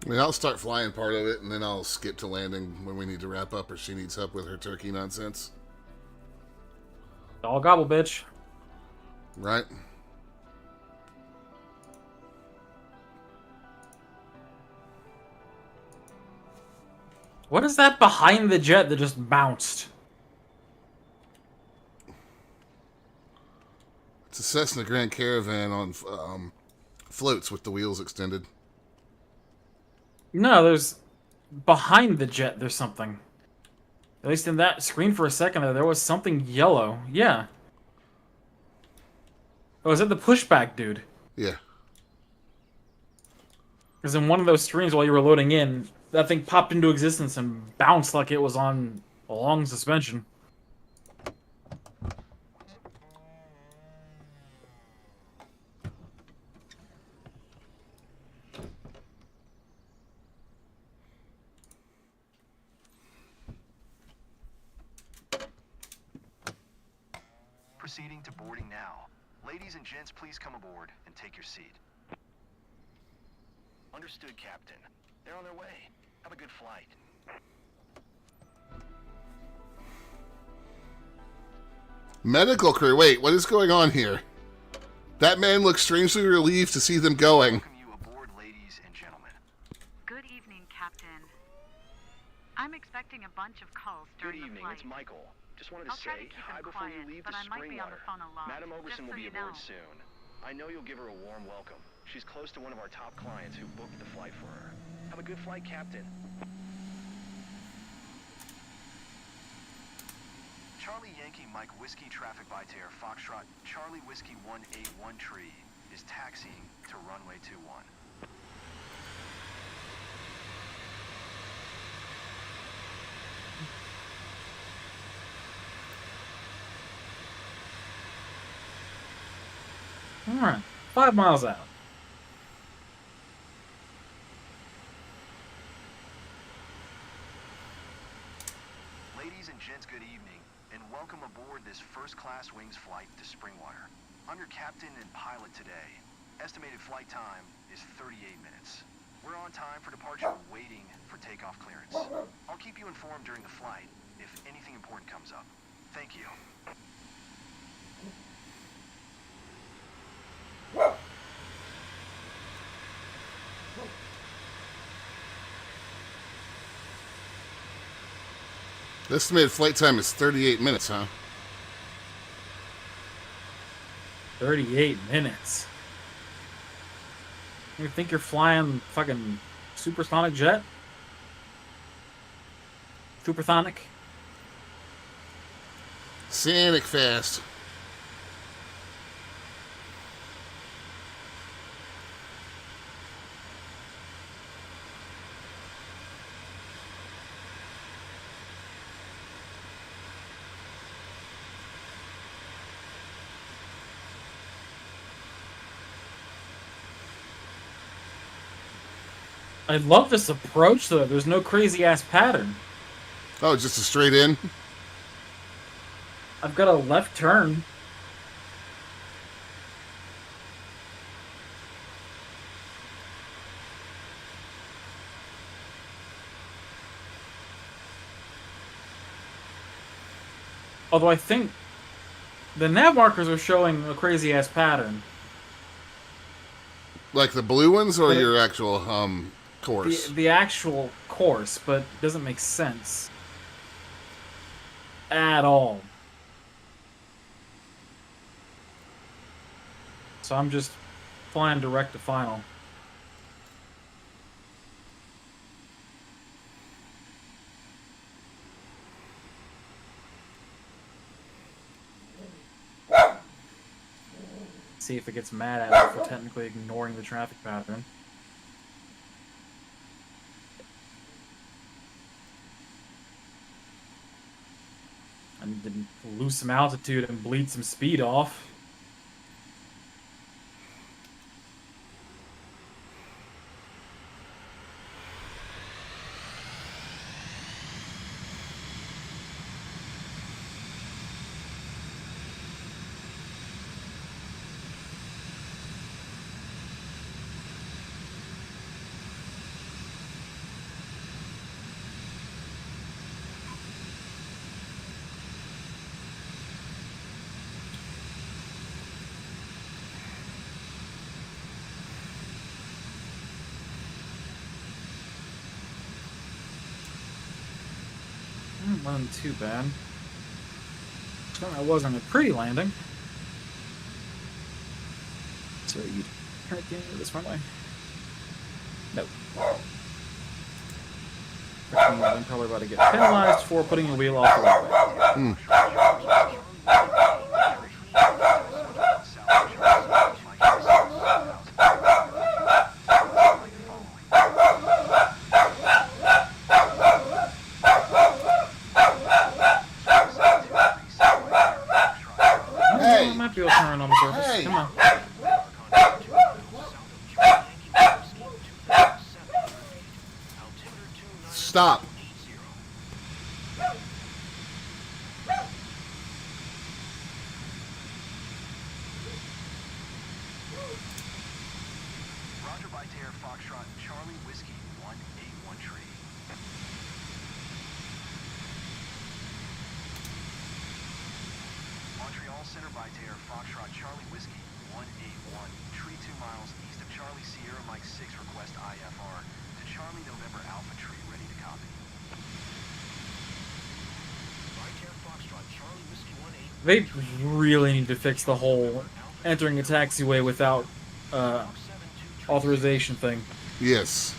I mean, I'll start flying part of it, and then I'll skip to landing when we need to wrap up or she needs help with her turkey nonsense. All gobble, bitch. Right? What is that behind the jet that just bounced? It's a Cessna Grand Caravan on floats with the wheels extended. No, there's... Behind the jet, there's something. At least in that screen for a second there was something yellow. Yeah. Oh, is that the pushback dude? Yeah. Because in one of those streams while you were loading in, that thing popped into existence and bounced like it was on a long suspension. Proceeding to boarding now. Ladies and gents, please come aboard and take your seat. Understood, Captain. They're on their way. Have a good flight. Medical crew. Wait, what is going on here? That man looks strangely relieved to see them going. Welcome you aboard, ladies and gentlemen. Good evening, Captain. I'm expecting a bunch of calls Good during the evening, flight. it's Michael. Just wanted to I'll try to say keep hi them before you quiet, leave but the I might be on the Springwater. phone a lot, Madam just Oberson so will be you aboard know. soon. I know you'll give her a warm welcome. She's close to one of our top clients who booked the flight for her. Have a good flight, Captain. Charlie Yankee Mike Whiskey Traffic by Terre Foxtrot Charlie Whiskey 181 Tree is taxiing to runway 21. Alright, 5 miles out. Ladies and gents, good evening, and welcome aboard this first-class wings flight to Springwater. I'm your captain and pilot today. Estimated flight time is 38 minutes. We're on time for departure, waiting for takeoff clearance. I'll keep you informed during the flight if anything important comes up. Thank you. The estimated flight time is 38 minutes, huh? 38 minutes. You think you're flying fucking supersonic jet? Supersonic? Sonic fast. I love this approach, though. There's no crazy-ass pattern. Oh, just a straight in? I've got a left turn. Although I think the nav markers are showing a crazy-ass pattern. Like the blue ones or But your actual course? The actual course, but it doesn't make sense. At all. So I'm just flying direct to final. See if it gets mad at me for technically ignoring the traffic pattern. I need to lose some altitude and bleed some speed off. Wasn't too bad. It wasn't a pretty landing. So you turn it this runway. Nope. Which means I'm probably about to get penalized for putting a wheel off the runway. I might be able to turn on the surface. Hey. Come on. Stop. Roger by Dare Foxtrot, Charlie Whiskey 181 tree. Montreal Center by Dare Foxtrot, Charlie Whiskey 181 tree 2 miles east of Charlie Sierra Mike 6 request IFR to Charlie November Alpha tree ready to copy. By Dare Foxtrot, Charlie Whiskey 181. They really need to fix the whole entering a taxiway without authorization thing. Yes.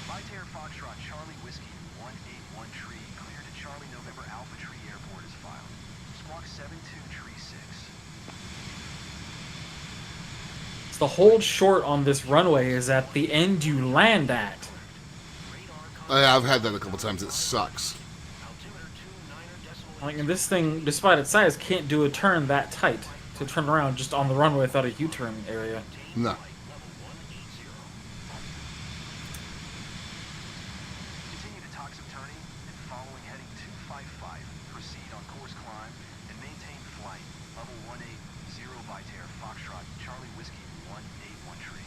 By Dare Foxtrot, Charlie Whiskey 181 tree clear to Charlie November Alpha tree airport is filed. Squawk 72 tree 6. So the hold short on this runway is at the end you land at. I've had that a couple times. It sucks. Like, and this thing, despite its size, can't do a turn that tight to turn around just on the runway without a U-turn area. No. Continue to toxic turning and following heading 255. Proceed on course climb and maintain flight. Level 180 by Dare Foxtrot, Charlie Whiskey 181 tree.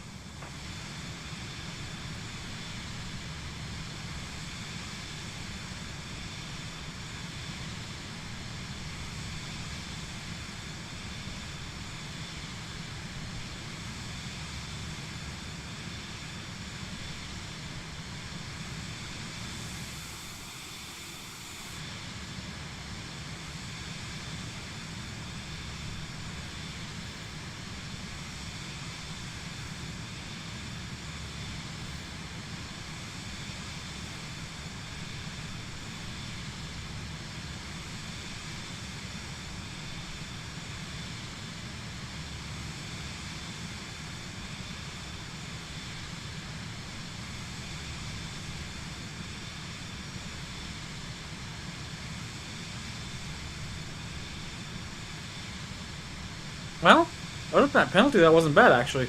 Well, other than that penalty, that wasn't bad, actually.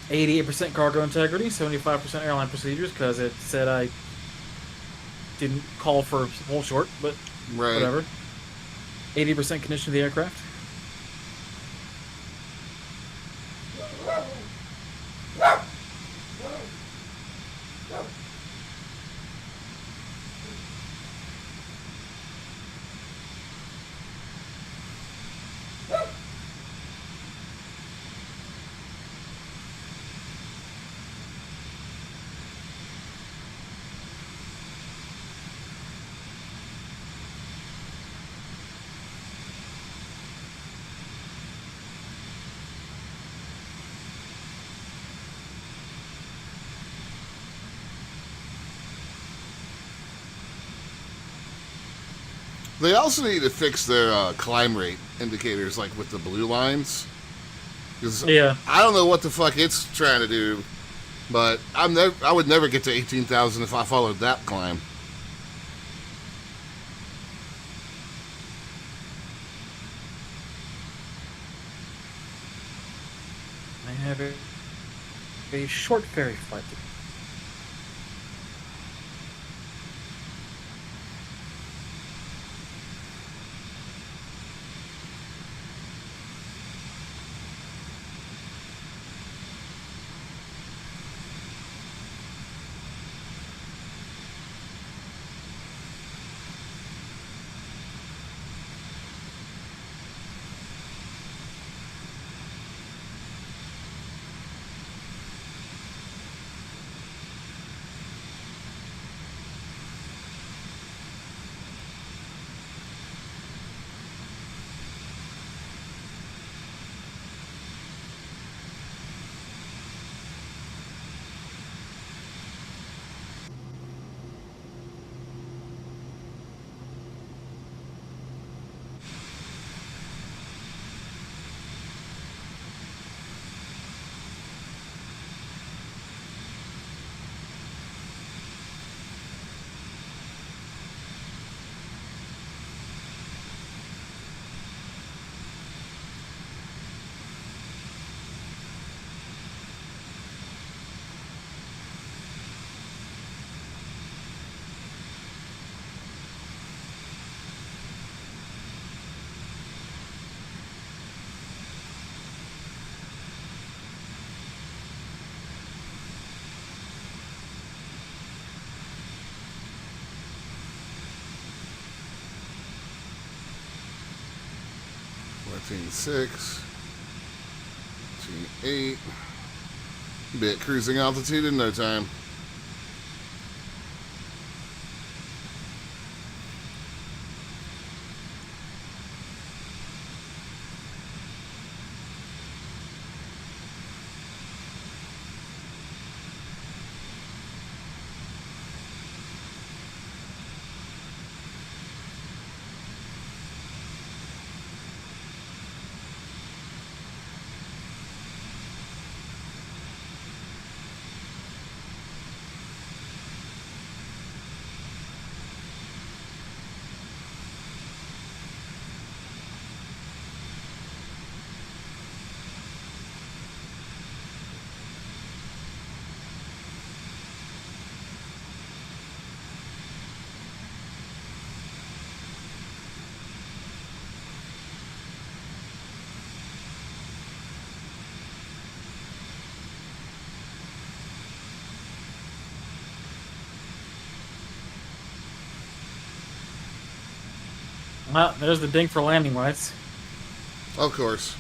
88% cargo integrity, 75% airline procedures, because it said I didn't call for hold short, but Right. whatever. 80% condition of the aircraft. They also need to fix their climb rate indicators, like with the blue lines. 'Cause Yeah. I don't know what the fuck it's trying to do, but I would never get to 18,000 if I followed that climb. I have a short ferry flight. 14.6. 14.8. Be at cruising altitude in no time. Well, there's the ding for landing lights. Of course.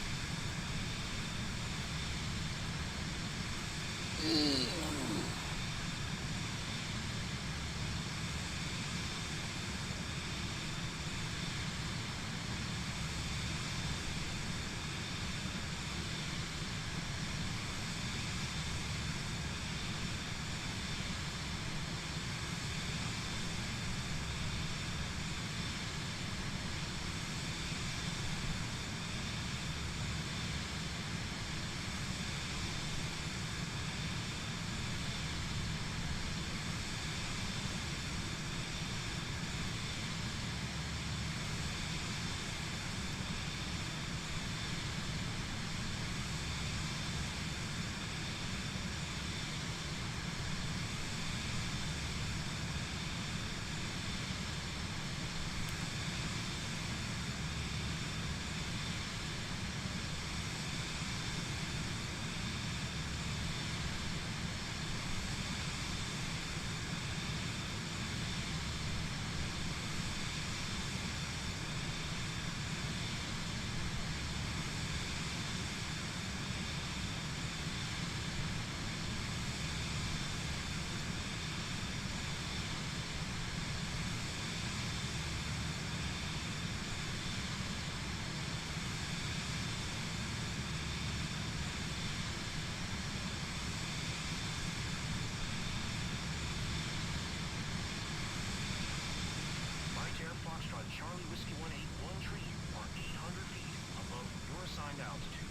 Charlie Whiskey 181 tree are 800 feet above your assigned altitude.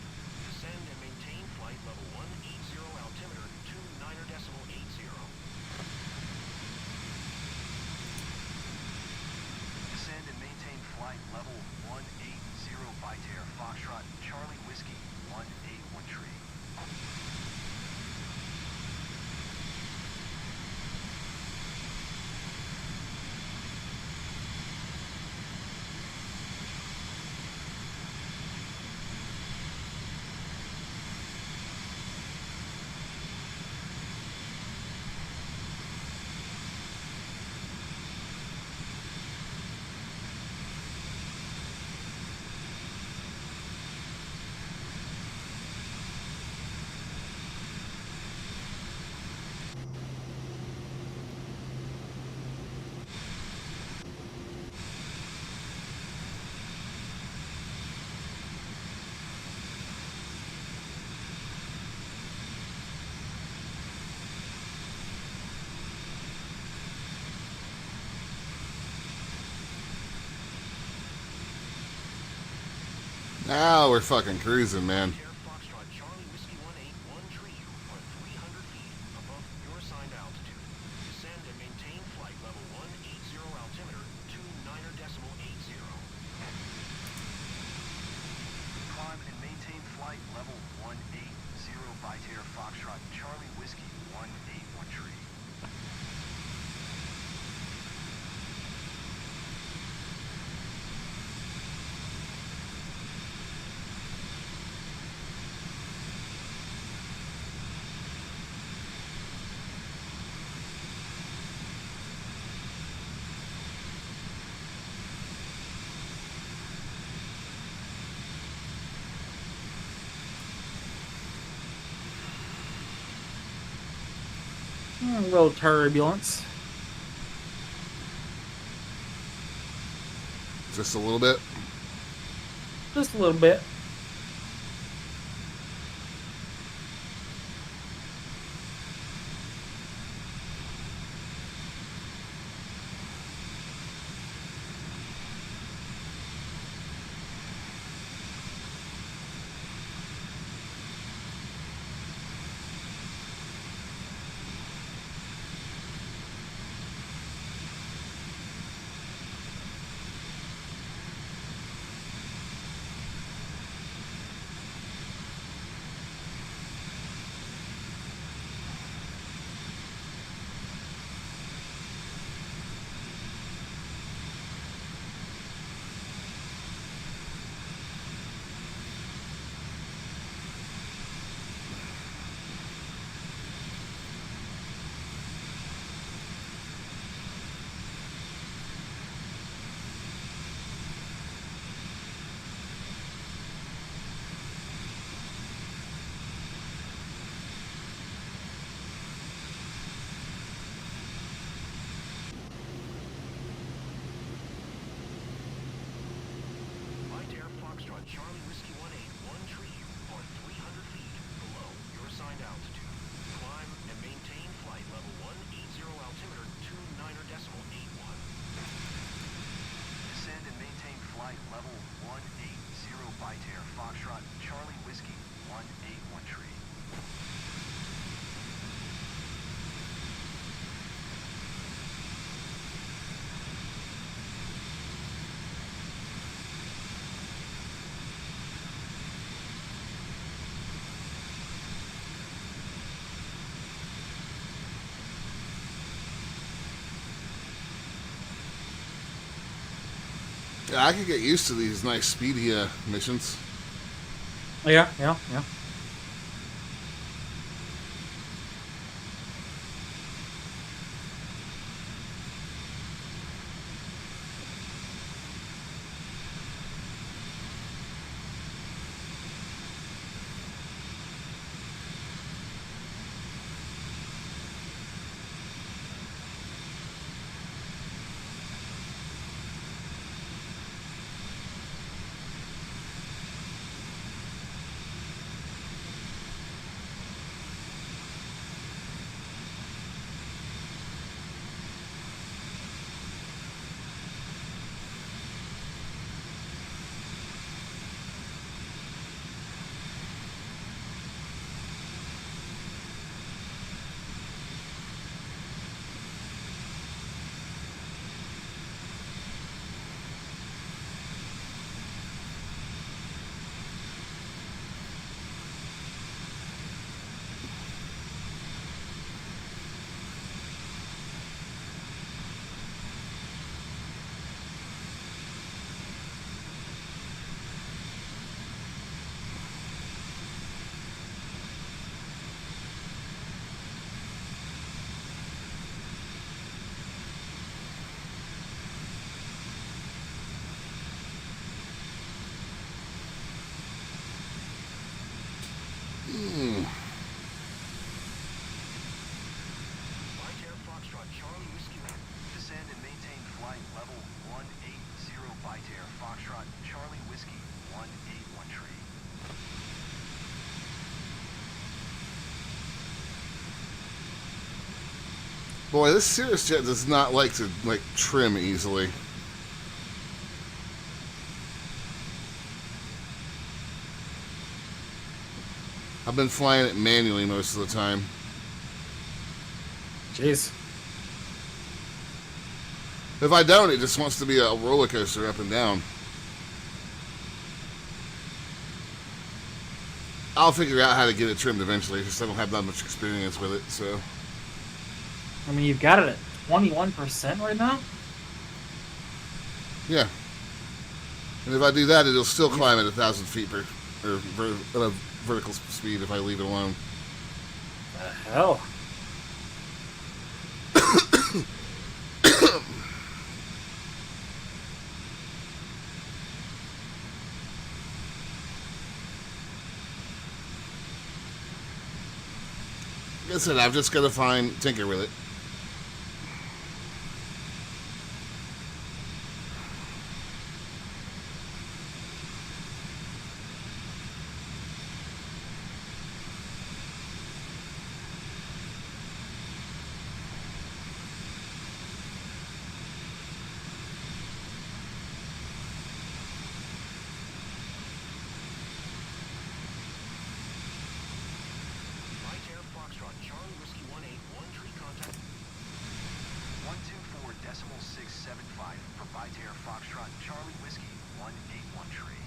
Descend and maintain flight level 180 altimeter 29.80. Descend and maintain flight level 180 by Terra Foxtrot Charlie Whiskey 181 tree. Now we're fucking cruising, man. Terra Foxtrot Charlie Whiskey 181 tree are 300 feet above your assigned altitude. Descend and maintain flight level 180 altimeter 29.80. Climb and maintain flight level 180 by Terra Foxtrot Charlie Whiskey 181 tree. A little turbulence. Just a little bit. Just a little bit. Flight Air Foxtrot Charlie Whiskey 181 tree on 300 feet below your assigned altitude. Climb and maintain flight level 180 altimeter 29er decimal 81. Descend and maintain flight level 180 Flight Air Foxtrot Charlie Whiskey 181 tree. Yeah, I could get used to these nice speedy missions. Yeah. Flight Air Foxtrot Charlie Whiskey. Descend and maintain flight level 180 Flight Air Foxtrot Charlie Whiskey 181 tree. Boy, this Cirrus jet does not like to trim easily. I've been flying it manually most of the time. Jeez. If I don't, it just wants to be a roller coaster up and down. I'll figure out how to get it trimmed eventually, just I don't have that much experience with it, so. I mean, you've got it at 21% right now? Yeah. And if I do that, it'll still climb at 1,000 feet per, at a vertical speed if I leave it alone. The hell? I said, I've just got to tinker with it. Right Air Foxtrot, Charlie Whiskey 181 tree contact. 124.675 for Right Air Foxtrot, Charlie Whiskey 181 tree.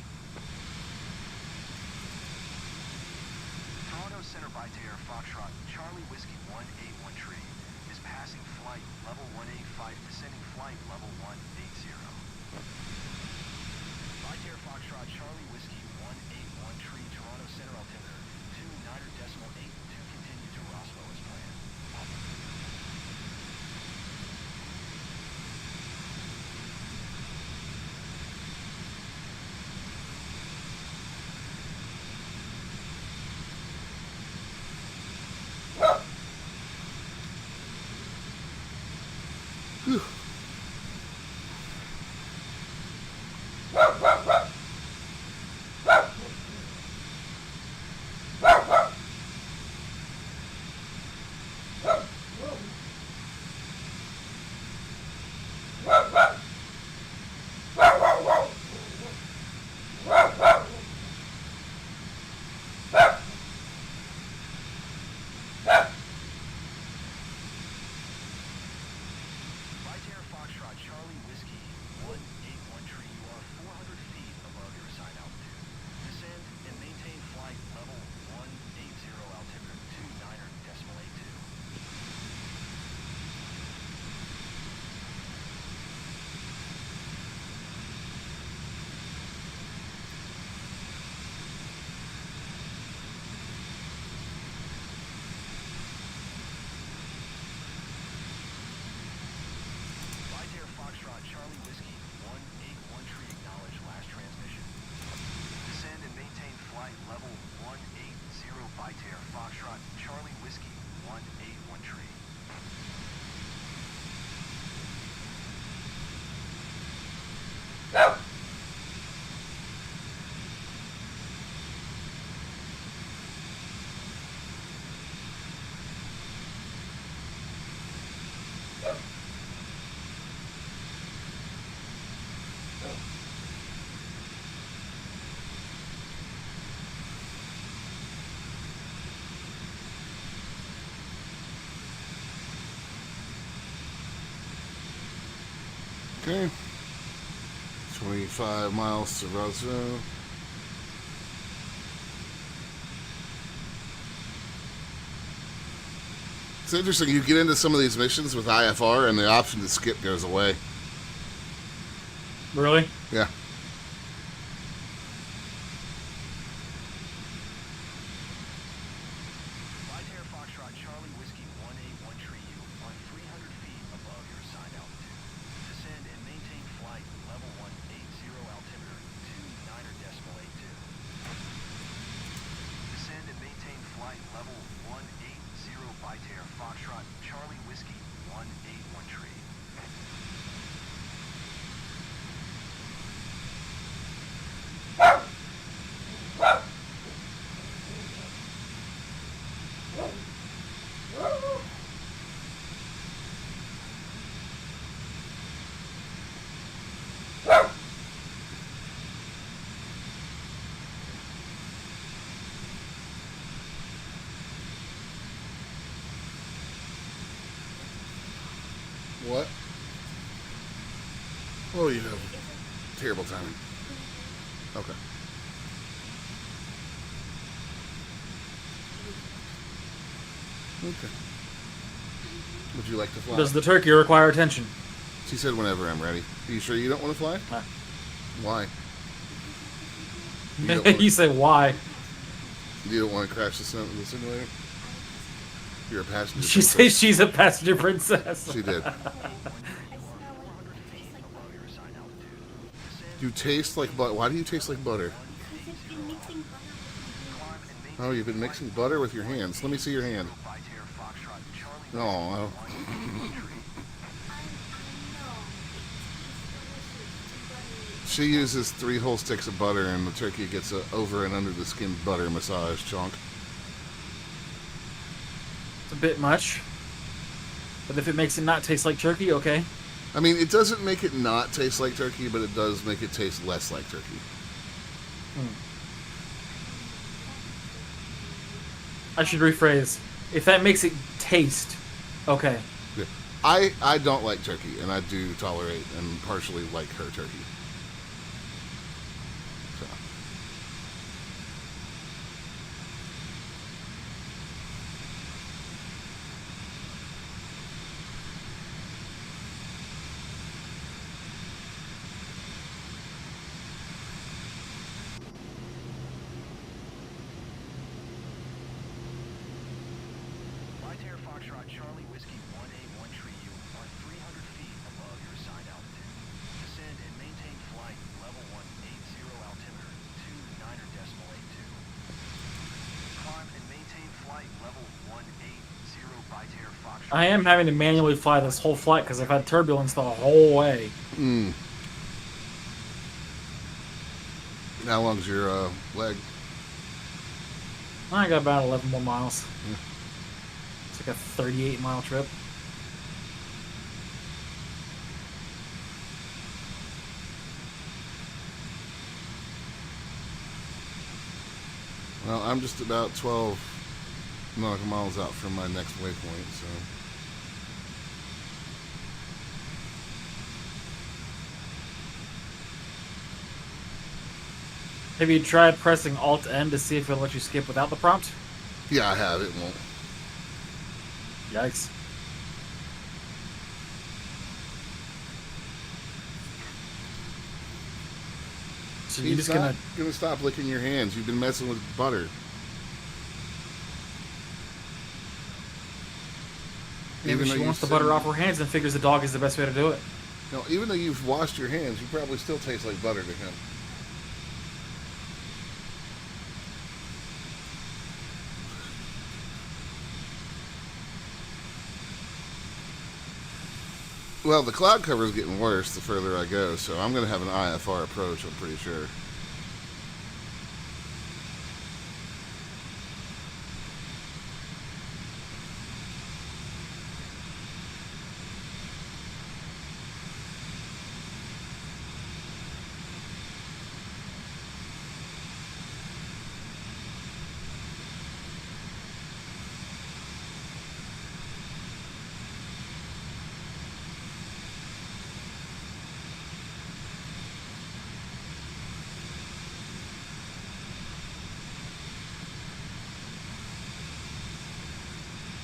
Toronto Center Right Air Foxtrot, Charlie Whiskey 181 tree is passing flight level 185, descending flight level 180. Right Air Foxtrot, Charlie Whiskey 181 tree, Toronto Center altimeter 29.82, continue to Roswell as planned. Right Air Foxtrot, Charlie Whiskey 181 tree, you are 400 feet above your assigned altitude. Descend and maintain flight level 180, altimeter 29.82. Right Air Foxtrot, Charlie Whiskey 181 tree, acknowledge last transmission. Descend and maintain flight level 180, Right Air Foxtrot, Charlie Whiskey 181 tree. Okay. 25 miles to Roswell. It's interesting. You get into some of these missions with IFR, and the option to skip goes away. Really? Yeah. Right Air Foxtrot, Charlie Whiskey 181 tree, you are 300 feet above your assigned altitude. Descend and maintain flight level 180, altimeter 29.82. Descend and maintain flight level 180, Right Air Foxtrot, Charlie Whiskey 181 tree. What? Oh, you have terrible timing. Okay. Okay. Would you like to fly? Does the turkey require attention? She said whenever I'm ready. Are you sure you don't want to fly? Huh. Why? You don't want- You say why? You don't want to crash the simulator? You're a passenger. She princess. says she's a passenger princess. She did. You taste like butter. Why do you taste like butter? Oh, you've been mixing butter with your hands. Let me see your hand. Oh, she uses 3 whole sticks of butter, and the turkey gets a over and under the skin butter massage chunk. It's a bit much. But if it makes it not taste like turkey, okay. I mean, it doesn't make it not taste like turkey, but it does make it taste less like turkey. I should rephrase. If that makes it taste, okay. Yeah. I don't like turkey, and I do tolerate and partially like her turkey. So. Bytair Foxtrot Charlie Whiskey 1A1 you on 300 feet above your assigned altitude. Descend and maintain flight level 180 altimeter 29.82. Climb and maintain flight level 180 Bytair Foxtrot. I am having to manually fly this whole flight because I've had turbulence the whole way. How long's your leg? I got about 11 more miles. It's like a 38-mile trip. Well, I'm just about 12 nautical miles out from my next waypoint, so. Have you tried pressing Alt-N to see if it'll let you skip without the prompt? Yeah, I have. It won't. Yikes. So you're He's just not gonna stop licking your hands. You've been messing with butter. Maybe Even though she you wants the said- butter off her hands and figures the dog is the best way to do it. No, even though you've washed your hands, you probably still taste like butter to him. Well, the cloud cover is getting worse the further I go, so I'm going to have an IFR approach, I'm pretty sure.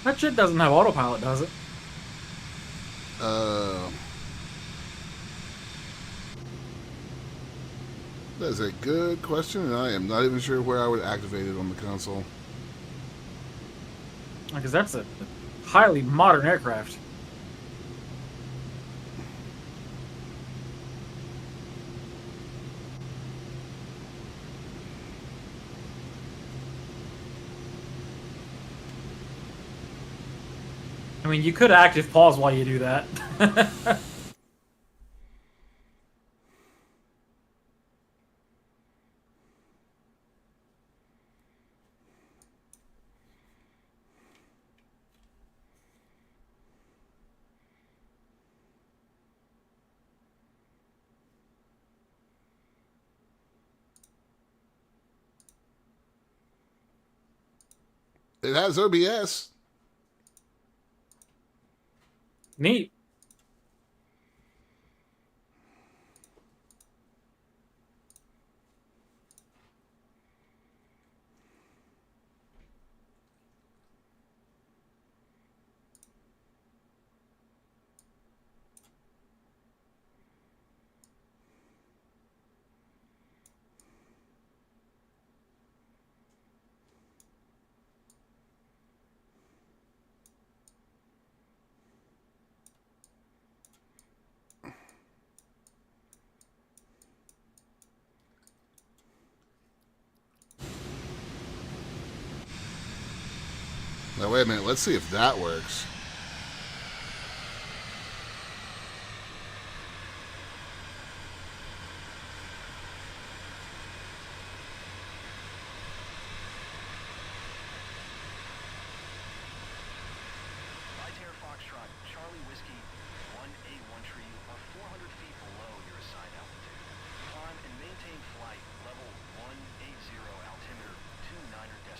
That shit doesn't have autopilot, does it? That is a good question, and I am not even sure where I would activate it on the console. Because that's a highly modern aircraft. I mean, you could active pause while you do that. It has OBS. Neat. Now, wait a minute. Let's see if that works.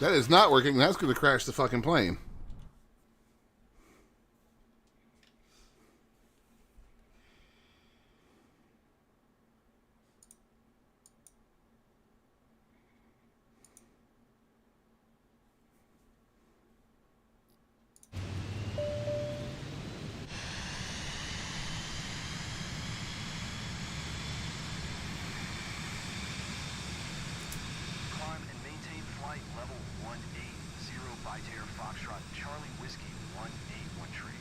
That is not working. That's going to crash the fucking plane. Climb and maintain flight level 180 Biter Foxtrot Charlie Whiskey 181 tree.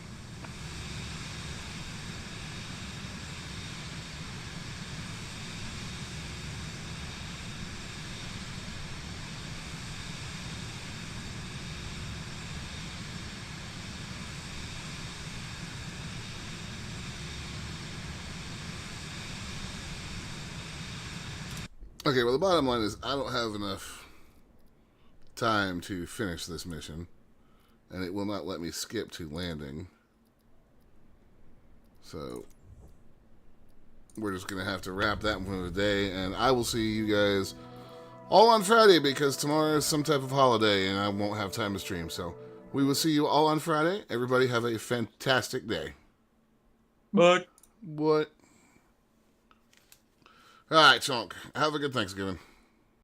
Okay, well, the bottom line is I don't have enough time to finish this mission, and it will not let me skip to landing. So we're just going to have to wrap that one for the day, and I will see you guys all on Friday because tomorrow is some type of holiday, and I won't have time to stream. So we will see you all on Friday. Everybody have a fantastic day. But What? All right, Chunk. Have a good Thanksgiving.